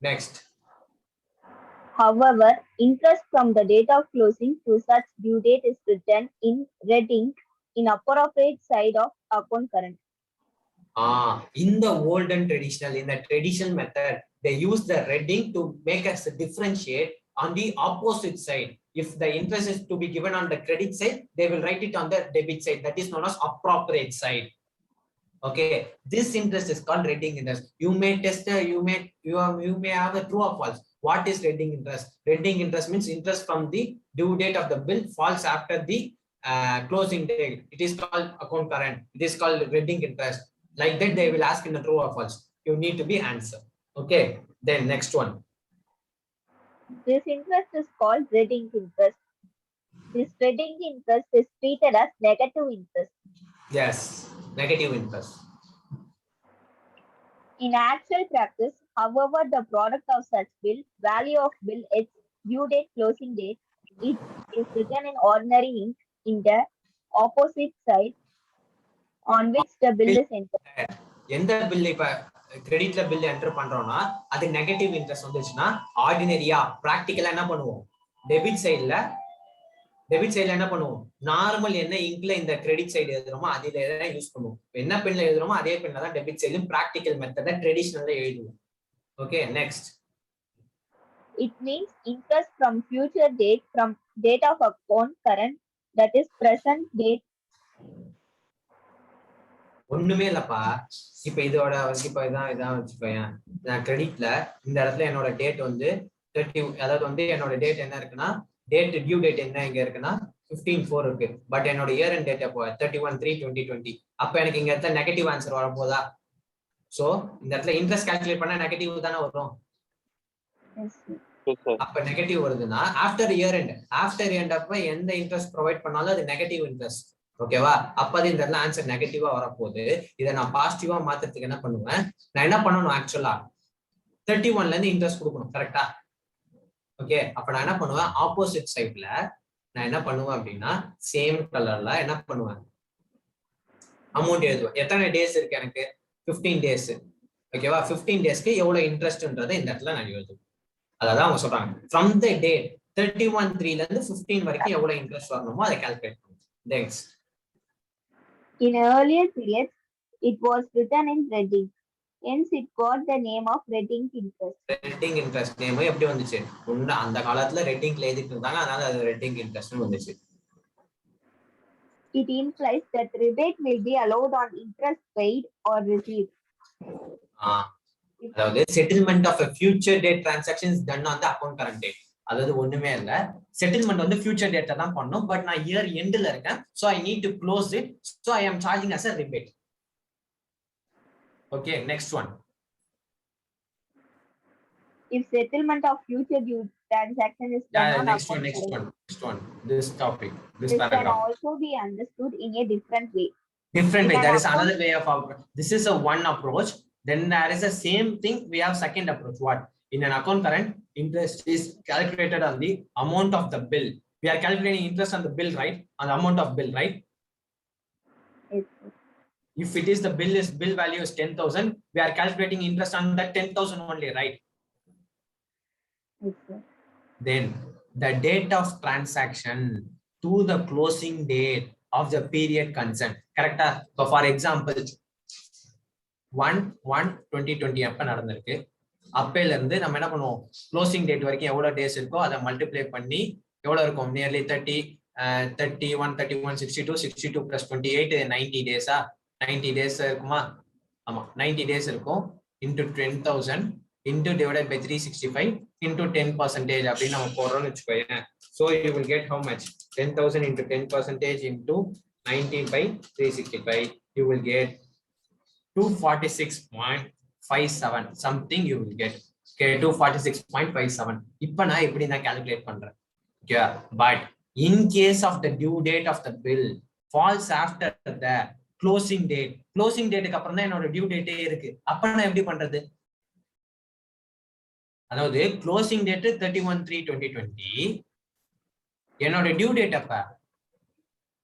Next. However, interest from the date of closing to such due date is written in red ink in appropriate side of account current. In the old and traditional, in the traditional method, they use the red ink to make us differentiate on the opposite side. If the interest is to be given on the credit side, they will write it on the debit side. That is known as appropriate side. Okay, this interest is called red ink interest. You may test, you may have a true or false. What is red ink interest? Red ink interest means interest from the due date of the bill falls after the closing date. It is called account current. It is called red ink interest. Like that, they will ask in the true or false. You need to be answer. Okay, then next one. This interest is called red ink interest. This red ink interest is treated as negative interest. Yes, negative interest. In actual practice, however, the product of such bill, value of bill, its due date, closing date, it is written in ordinary ink in the opposite side on which the bill is entered. எந்த bill இப்ப கிரெடிட்ல bill enter பண்றோம்னா அது negative interest வந்துச்சுன்னா ஆர்டினரியா பிராக்டிக்கலா என்ன பண்ணுவோம்? Debit சைடுல என்ன பண்ணுவோம்? நார்மல் என்ன இங்க்ல இந்த கிரெடிட் சைடு எழுதுறோமோ அதில தான் யூஸ் பண்ணுவோம். என்ன பென்ல எழுதுறோமோ அதே பென்ல தான் டெபிட் சைடும் பிராக்டிக்கல் மெத்தட ட்ரெடிஷனல்ல எழுதுவோம். Okay, next. It means interest from future date from date of account current, that is present date. ஒண்ணுமே இல்லப்பா. இப்ப இதோட இப்ப இதான் வச்சுக்கோயேன். நான் கிரெடிட்ல இந்த இடத்துல என்னோட டேட் வந்து 30, அதாவது வந்து என்னோட டேட் என்ன இருக்குன்னா டேட் டியூ டேட் என்ன இங்க இருக்குன்னா 15/4 இருக்கு. பட் என்னோட இயர் அண்ட் டேட் அப்போ 31/3/2020. அப்ப எனக்கு இங்க இடத்துல நெகட்டிவ் ஆன்சர் வரப்போதா? சோ இந்த இடத்துல இன்ட்ரெஸ்ட் கால்குலேட் பண்ணா நெகட்டிவ் தானே வரும். அப்ப நெகட்டிவ் வருதுன்னா ஆஃப்டர் இயர் எண்ட் அப்ப எந்த இன்ட்ரெஸ்ட் ப்ரொவைட் பண்ணாலும் அது நெகட்டிவ் இன்ட்ரெஸ்ட். ஓகேவா? அப்ப அது இந்த இடத்துல ஆன்சர் நெகட்டிவா வரப்போகுது. இதை நான் பாசிட்டிவா மாத்துறதுக்கு என்ன பண்ணுவேன்? நான் என்ன பண்ணணும்? ஆக்சுவலா 31ல இருந்து இன்ட்ரெஸ்ட் கொடுக்கணும். கரெக்டா? ஓகே, அப்ப நான் என்ன பண்ணுவேன்? ஆப்போசிட் சைட்ல நான் என்ன பண்ணுவேன் அப்படின்னா சேம் கலர்ல என்ன பண்ணுவேன்? அமௌண்ட் எழுதுவேன். எத்தனை டேஸ் இருக்கு எனக்கு? 15 டேஸ். ஓகேவா? 15 டேஸ்க்கு எவ்வளவு இன்ட்ரெஸ்ட்ன்றதை இந்த இடத்துல நான் எழுதுவேன். அதான் அவங்க சொல்றாங்க from the date 31/3ல இருந்து 15 வரைக்கும் எவ்வளவு இன்ட்ரெஸ்ட் வரணுமோ அதை கால்குலேட் பண்ணுங்க. Thanks. In earlier periods, it was written in red ink. Hence, it got the name of red ink interest. Red ink interest name எப்படி வந்துச்சு? அந்த காலத்துல ரெட் இங்க்ல எழுதிட்டு இருந்தாங்க, அதனால அது ரெட் இங்க் இன்ட்ரெஸ்ட்னு வந்துச்சு. It implies that rebate will be allowed on interest paid or received. அதாவது settlement of a future date transactions done on the account current date. அதாவது ஒண்ணுமே இல்ல, செட்டில்மெண்ட் வந்து ஃபியூச்சர் டேட்டா தான் பண்ணும். பட் நான் இயர் எண்ட்ல இருக்கேன், so I need to close it, so I am charging as a rebate. Okay, next one. If settlement of future due transaction is done on next one. This topic, this paragraph can also be understood in a different way. There is another way of this is a one approach. Then there is a same thing, we have second approach. What? In an account current, interest is calculated on the amount of the bill. We are calculating interest on the bill, right? On the amount of bill, right? Yes. If it is the bill value is 10,000, we are calculating interest on that 10,000 only, right? Yes, sir. Then the date of transaction to the closing date of the period concerned. Correct? So for example, 1/1/2020 அப்ப நடந்திருக்கு. அப்பையில இருந்து நம்ம என்ன பண்ணுவோம்? Closing date வரைக்கும் எவ்வளவு days இருக்கோ அதை மல்டிப்ளை பண்ணி எவ்வளவு இருக்கும்? Nearly 30, 31, 31, 62 plus 28, 90 டேஸா? 90 டேஸ் இருக்குமா? ஆமா, 90 டேஸ் இருக்கும். into 10,000 into divided by 365 into 10% அப்படின்னு நம்ம போடுறோம்னு வச்சுக்கோங்க. So you will get how much? 10,000 into 10% into 90 by 365. You will get 246.57 something you will get. Okay, 246.57. இப்ப நான் எப்படி நான் கால்குலேட் பண்றேன்? Okay, but in case of the due date of the bill falls after the closing dateக்கு அப்புறம் தான் என்னோட due டேட்டே இருக்கு. அப்ப நான் எப்படி பண்றது? அதாவது க்ளோசிங் டேட் 31/3/2020, என்னோட டியூ டேட் அப்ப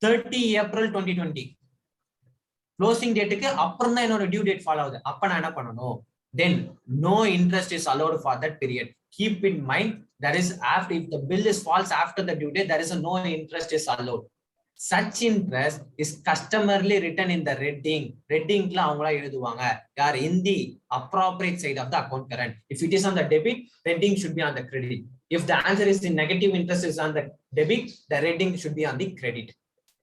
30 April 2020. க்ளோசிங் டேட்டுக்கு அப்புறம் தான் என்னோட டியூ டேட் ஃபாலோ ஆகுது. அப்ப நான் என்ன பண்ணணும்? then no interest is allowed for that period. Keep in mind that is after, if the bill is falls after the due date, there is a no interest is allowed. Such interest is customarily written in the reading. Reading la avanga எழுதுவாங்க யார் in the appropriate side of the account current. If it is on the debit, reading should be on the credit. If the answer is the negative interest is on the debit, the reading should be on the credit.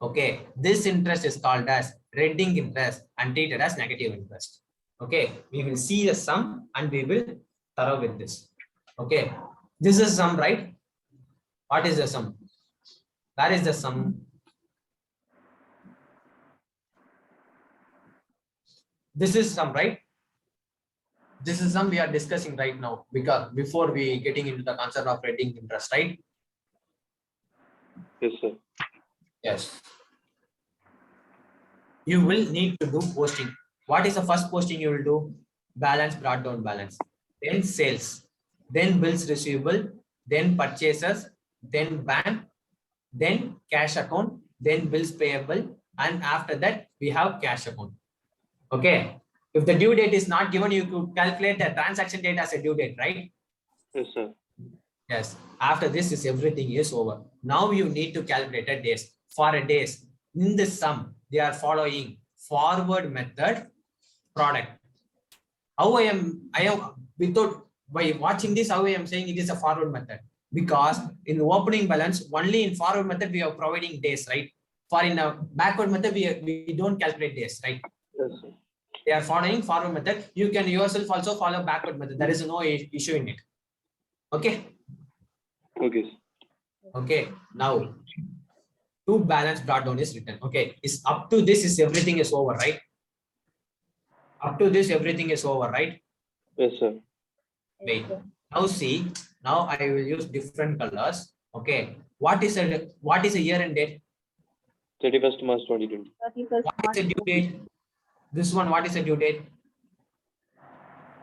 Okay, this interest is called as reading interest and treated as negative interest. Okay, we will see the sum and we will thorough with this. Okay, this is sum, right? What is the sum? Where is the sum? This is sum, right? This is sum we are discussing right now, because before we getting into the concept of reading interest, right? Yes, sir. Yes. You will need to do posting. What is the first posting you will do? Balance, brought down balance, then sales, then bills receivable, then purchases, then bank, then cash account, then bills payable, and after that we have cash account. Okay, if the due date is not given, you could calculate the transaction date as a due date, right? Yes, sir. Yes, after this is everything is over. Now you need to calculate a days. For a days, in this sum they are following forward method product. How I am without, by watching this, how I am saying it is a forward method, because in the opening balance only in forward method we are providing days, right? For in a backward method we don't calculate days, right? Yes, sir. They are following forward method. You can yourself also follow backward method. There is no issue in it. Okay. Okay, sir. Okay, now to balance brought down is written. Okay, is up to this is everything is over, right? Up to this everything is over, right? Yes, sir. Wait, now see, now I will use different colors. Okay, what is a year and date? 31st March 2020. 31st What is the due date? This one, what is the due date?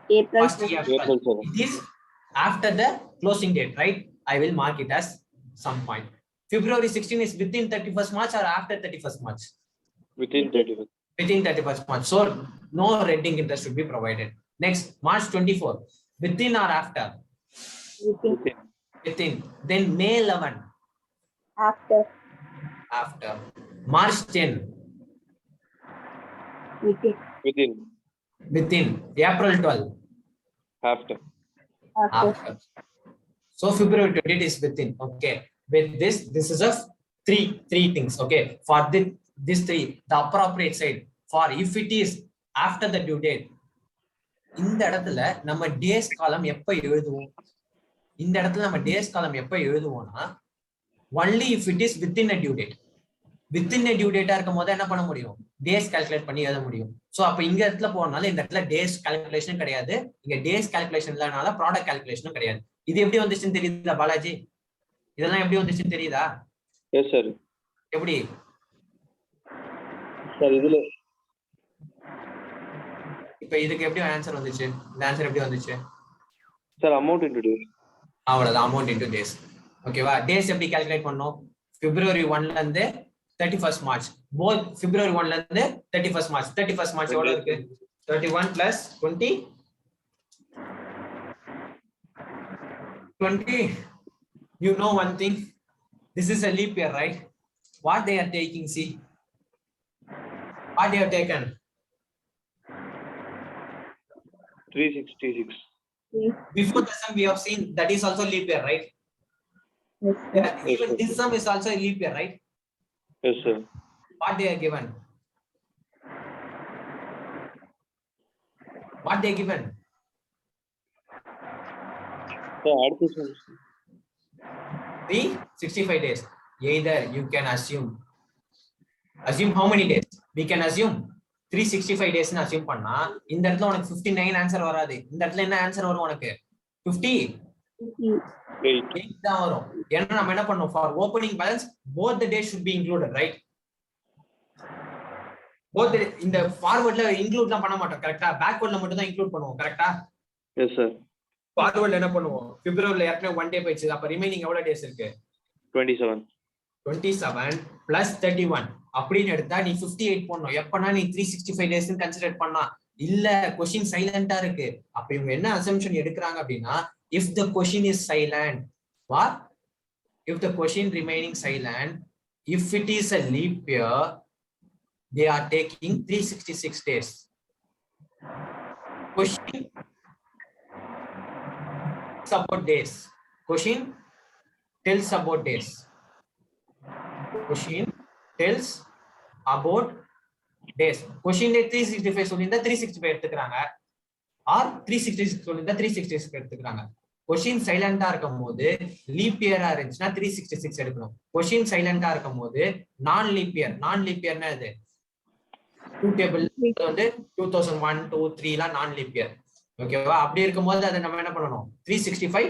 April. First year. April 7. It is after the closing date, right? I will mark it as some point. February 16 is within 31st March or after 31st March? Within 31st. Within 31st March. So no reading interest should be provided. Next, March 24, within or after? Within. Within. Then May 11, After. after. March 10, Within. Within. within. April 12, After. After. after. So February 20 is within. Okay, with this is a three things. Okay, for this three, the appropriate side. For if it is after the due date, இந்த இடத்துல நம்ம days காலம் எப்ப எழுதுவோம்? இந்த இடத்துல நம்ம days காலம் எப்ப எழுதுவோம்னா only if it is within a due date. Within a due date இருக்கும் போது என்ன பண்ண முடியும்? டேஸ் கால்குலேட் பண்ணி எழுத முடியும். சோ அப்ப இந்த இடத்துல போறனால இந்த இடத்துல டேஸ் கால்குலேஷன் கிடையாது. இங்க டேஸ் கால்குலேஷன் இல்லனால ப்ராடக்ட் கால்குலேஷனும் கிடையாது. இது எப்படி வந்துச்சுன்னு தெரியுதா பாலாஜி? இதெல்லாம் எப்படி வந்துச்சுன்னு தெரியுதா? Yes sir. எப்படி சார் இதுல இப்ப இதுக்கு எப்படி ஆன்சர் வந்துச்சு? இந்த ஆன்சர் எப்படி வந்துச்சு? Sir amount into days. அவ்வளவுதான், அமௌண்ட் இன்டு டேஸ். ஓகேவா? டேஸ் எப்படி கால்குலேட் பண்ணோம்? February 1 ல இருந்து 31st March. போத் February 1 ல இருந்து 31st March. 31st March எவ்வளவு இருக்கு? 31 plus 20 20. You know one thing, this is a leap year, right? What they are taking, see what they have taken? 366. Before the sum we have seen, that is also leap year, right? Yes, Yeah, even this sum is also a leap year, right? Yes, sir. What they are given? What they given? Sir, add this one. 365 days. Either you can assume how many days? We can assume 365 days னு assume பண்ணா இந்த இடத்துல உனக்கு 59 answer வராது. இந்த இடத்துல என்ன answer வரும் உனக்கு? 58 தான் வரும். ஏன்னா நம்ம என்ன பண்ணோம்? For opening balance both the days should be included, right? both இந்த ஃபார்வர்ட்ல இன்க்ளூட்லாம் பண்ண மாட்டோம், கரெக்ட்டா? பேக்வர்ட்ல மட்டும் தான் இன்க்ளூட் பண்ணுவோம், கரெக்ட்டா? Yes sir. ஃபார்வர்ட்ல என்ன பண்ணுவோம்? பிப்ரவரில ஏற்கனவே 1 டே போயிடுச்சு. அப்ப ரிமைனிங் எவ்வளவு டேஸ் இருக்கு? 27. 27 plus 31 அப்படின்னு எடுத்தா நீ 58 போடணும். எப்பனா நீ 365 டேஸ் கன்சிடர் பண்ணா இல்ல கொஸ்டின் சைலண்டா இருக்கு. அப்ப இவங்க என்ன அசம்ஷன் எடுக்கிறாங்க அப்படின்னா, if the question is silent, what if the question remaining silent, if it is a leap year, they are taking 366 days. Question about days. Question tells about days. Question tells about days. Question 365 சொல்லிருந்தா 365 எடுத்துக்கிறாங்க, R 366 சொல்லிருந்தா 366 எடுத்துக்கிறாங்க. Question சைலண்டா இருக்கும் போது leaf இயரா இருந்துச்சுன்னா 366 எடுக்கணும். Question சைலண்டா இருக்கும் போது நான் லீப் இயர்னா இது டூ டேபிள் வந்து 2001 2 3 எல்லாம் நான் லீப் இயர். ஓகேவா? அப்படி இருக்கும்போது அதை நம்ம என்ன பண்ணணும், 365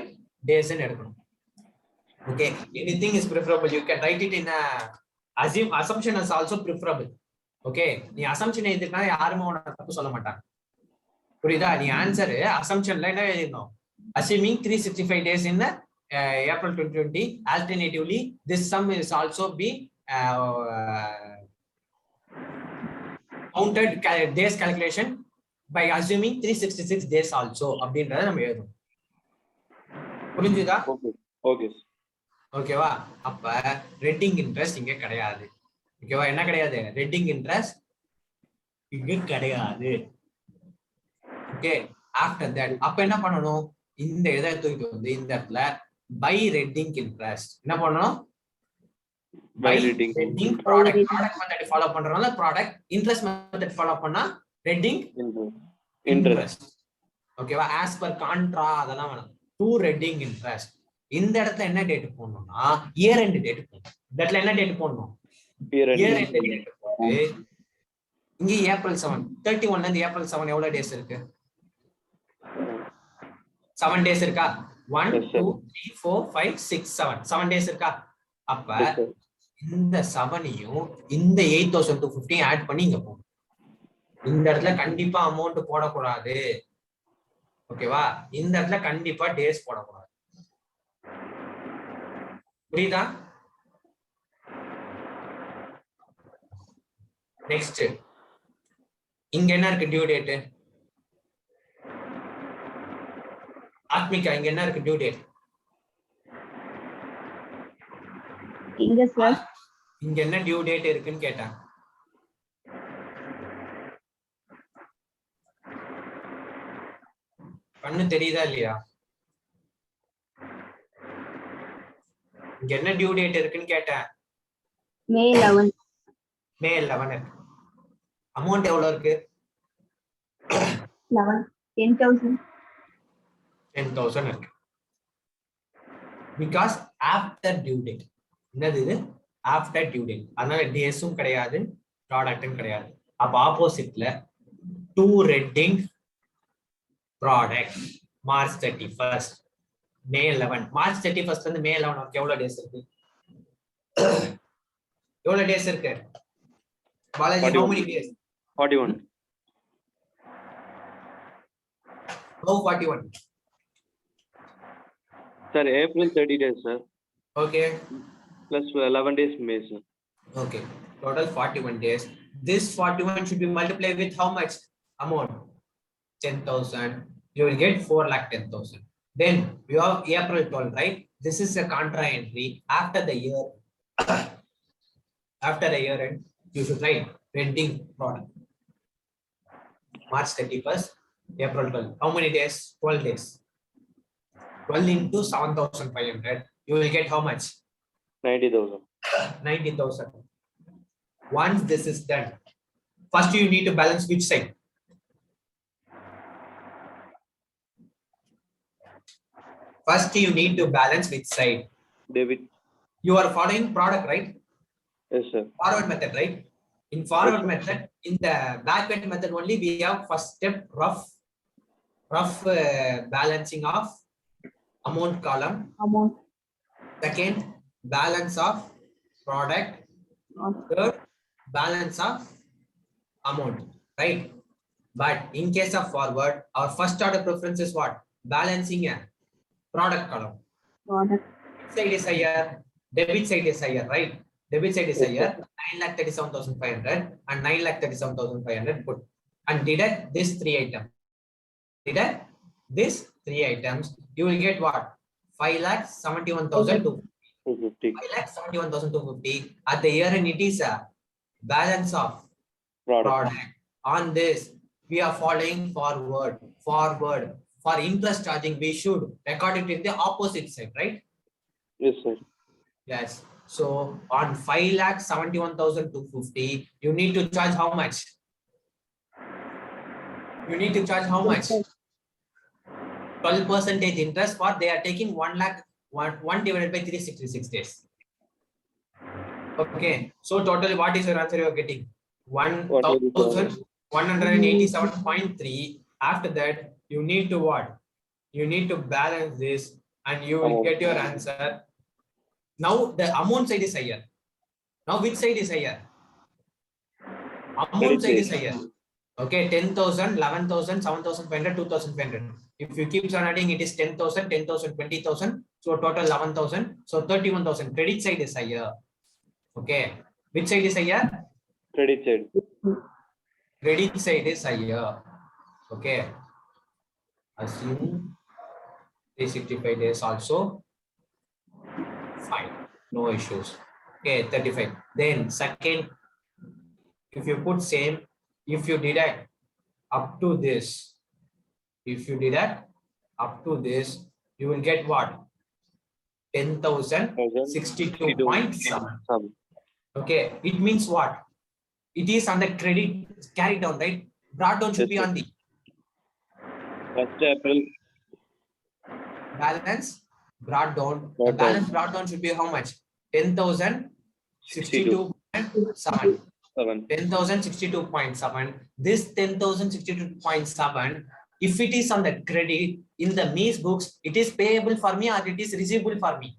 days எடுக்கணும். Okay, anything is preferable. You can write it in a assumption is also preferable. Okay, நீ assumption எழுதினா யாருமே உனக்கு தப்பு சொல்ல மாட்டாங்க. புரியுதா? நீ ஆன்சர் அசம்ஷன்ல என்ன எழுதணும், assuming 365 days in April 2020, alternatively this sum is also be counted days calculation by assuming 366 days also அப்படின்றத நம்ம எழுதணும். புரிஞ்சுதா? ஓகே ஓகேவா? அப்ப ரெட்டிங் இன்ட்ரெஸ்ட் இங்க கிடையாது. ஓகேவா? என்ன கிடையாது? ரெட்டிங் இன்ட்ரெஸ்ட் இங்க கிடையாது. ஓகே, ஆஃப்டர் தட் அப்ப என்ன பண்ணணும், இந்த இதை தூக்கிட்டு வந்து இந்த இடத்துல பை ரெட்டிங் இன்ட்ரெஸ்ட் என்ன பண்ணணும், by red ink product method follow பண்றதுனால ப்ராடக்ட், இன்ட்ரெஸ்ட் மெத்தட் ஃபாலோ பண்ணா ரெட்டிங் இன்ட்ரெஸ்ட். ஓகேவா? ஆஸ் பர் கான்ட்ரா அதெல்லாம் வேணும். To red ink interest. இந்த இடத்துல என்ன டேட் போடணும்னா இயர் எண்ட் டேட் போடணும். இந்த இடத்துல என்ன டேட் போடணும், இயர் எண்ட் டேட் போட்டு இங்க ஏப்ரல் 7 31 ல இருந்து ஏப்ரல் 7 எவ்வளவு டேஸ் இருக்கு, 7 days இருக்கா? 1 2 3 4 5 6 7 days இருக்கா? அப்ப இந்த 7ஐயும் இந்த 8250 ஆட் பண்ணி இங்க போகும். இந்த இடத்துல கண்டிப்பா அமௌண்ட் போடக்கூடாது. ஓகேவா? இந்த இடத்துல கண்டிப்பா டேஸ் போடக்கூடாது. புரியுதா? நெக்ஸ்ட் இங்க என்ன இருக்கு, டியூ டேட். ஆத்மிகா இங்க என்ன இருக்கு, டியூ டேட். இங்க என்ன டியூ டேட் இருக்குன்னு கேட்டேன். கண்ணு தெரியுதா இல்லையா? இங்க என்ன டியூ டேட் இருக்குன்னு கேட்டேன். May 11. மே 11 இருக்கு. அமௌண்ட் எவ்வளவு இருக்கு? 10,000. 10,000 இருக்கு. Because after due date. என்னது இது? After due date. அதனால டேஸும் கிடையாது, ப்ராடக்ட்டும் கிடையாது. அப்ப ஆப்போசிட்ல to red ink product March 31st, May 11. March 31st இருந்து மே 11 வரைக்கும் எவ்வளவு டேஸ் இருக்கு? எவ்வளவு டேஸ் இருக்கு Balaji? how many days? 41. How 41? Sir, April 30 days, sir. Okay. Plus 11 days May, sir. Okay. Total 41 days. This 41 should be multiplied with how much amount? 10,000. You will get 4,10,000. Then you have April 12, right? This is a contra entry. After the year, after the year end, you should write pending product. March 31st, April 12. How many days? 12 days. 12 into 7,500. You will get how much? 90,000. 90,000. Once this is done, first you need to balance which side? First you need to balance which side? Debit. You are following product, right? Yes, sir. Forward method, right? In forward method, in the backward method only we have first step rough balancing of amount column. Second, balance of product. Third, balance of amount, right? But in case of forward, our first order preference is what? Balancing a product column. Side is higher, debit side is higher, right? Debit side is higher, 9,37,500 and 9,37,500 put. and deduct these 3 items. Deduct these 3 items, you will get what? 5,71,250. 5,71,250. At the year end, it is a balance of product. On this, we are following forward. For interest charging, we should record it in the opposite side, right? Yes, sir. Yes. So on 5,71,250, you need to charge how much? You need to charge how much? 12% interest for they are taking 1 lakh, 1 divided by 366 days. Okay. So totally, what is your answer you are getting? 1,187.3. After that, you need to what? You need to balance this and you will get your answer. Now the amount side is higher. Now which side is higher? Amount side is higher. Okay, 10,000, 11,000, 7,500, 2,500. If you keep on adding, it is 10,000, 10,000, 20,000. So total 11,000. So 31,000. Credit side is higher. Okay. Which side is higher? Credit side. Credit side is higher. Okay. Assume 365 days also. Fine. No issues. Okay, 35. Then second, if you put same, if you deduct up to this, you will get what? 10,062.7. Okay, it means what? It is on the credit carried down, right? Brought down should be on the 1st April. balance brought down. The balance brought down should be how much? 10,062.7. 10,062.7. This 10,062.7, if it is on the credit in the me's books, it is payable for me or it is receivable for me.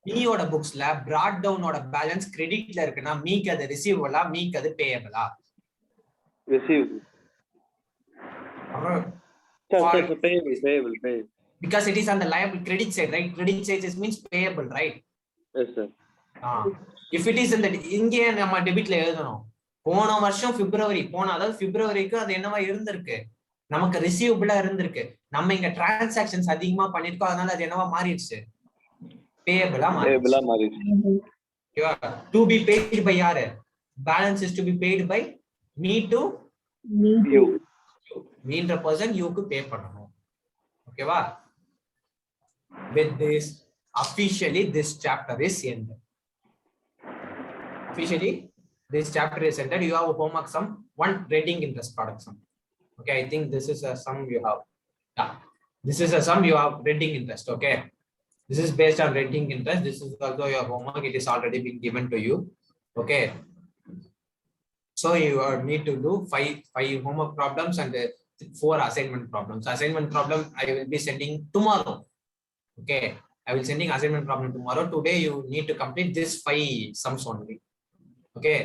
மீயோட புக்ஸ்ல brought down ஓட balance கிரெடிட்ல இருக்குன்னா மீக்கு அது ரிசீவபிளா மீக்கு அது பேயபிளா? Receivable. Payable. Because it is on the liable credit side, right? Credit side means payable, right? Yes, sir. If it is in the இங்கே நம்ம டெபிட்ல எழுதணும். போன வருஷம் பிப்ரவரிக்கு அது என்னவா இருந்திருக்கு? நமக்கு ரிசீவபிளா இருந்திருக்கு. நம்ம இங்க டிரான்சாக்ஷன்ஸ் அதிகமா பண்ணிருக்கோம், அதனால அது என்னவா மாறிடுச்சு? பேயபிளா மாறிடுச்சு. To be paid by யாரு? Balance is to be paid by me to You. மீன்ற person யூக்கு பே பண்ணணும். ஓகேவா? With this, officially this chapter is ended. Officially this chapter is ended. You have homework sum, one reading interest product sum. Okay, I think this is a sum you have. Yeah, this is a sum you have reading interest. Okay, this is based on reading interest. This is also your homework. It is already been given to you. Okay, so you need to do five homework problems and 4 assignment problems. Assignment problem I will be sending tomorrow. Okay, I will sending assignment problem tomorrow. Today you need to complete this 5 sums only. Okay,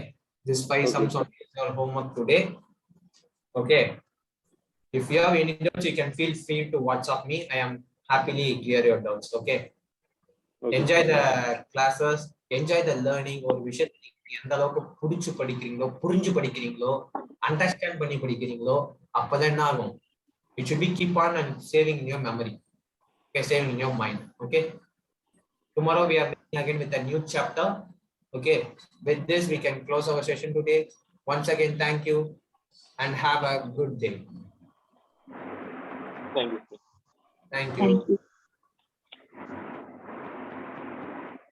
this 5 sums only is your homework today. Okay, if you have any doubts, you can feel free to WhatsApp me. I am happily clear your doubts. Okay, enjoy the classes, enjoy the learning. ஒரு விஷயத்தை எந்த அளவுக்கு புடிச்சு படிக்கிறீங்களோ, புரிஞ்சு படிக்கிறீங்களோ, understand பண்ணி படிக்கிறீங்களோ, அப்பதான் என்ன ஆகும்? It should be keep on and saving in your memory. Okay, saving in your mind. Okay, tomorrow we are beginning again with a new chapter. Okay, with this we can close our session today. Once again, thank you and have a good day. Thank you. Thank you.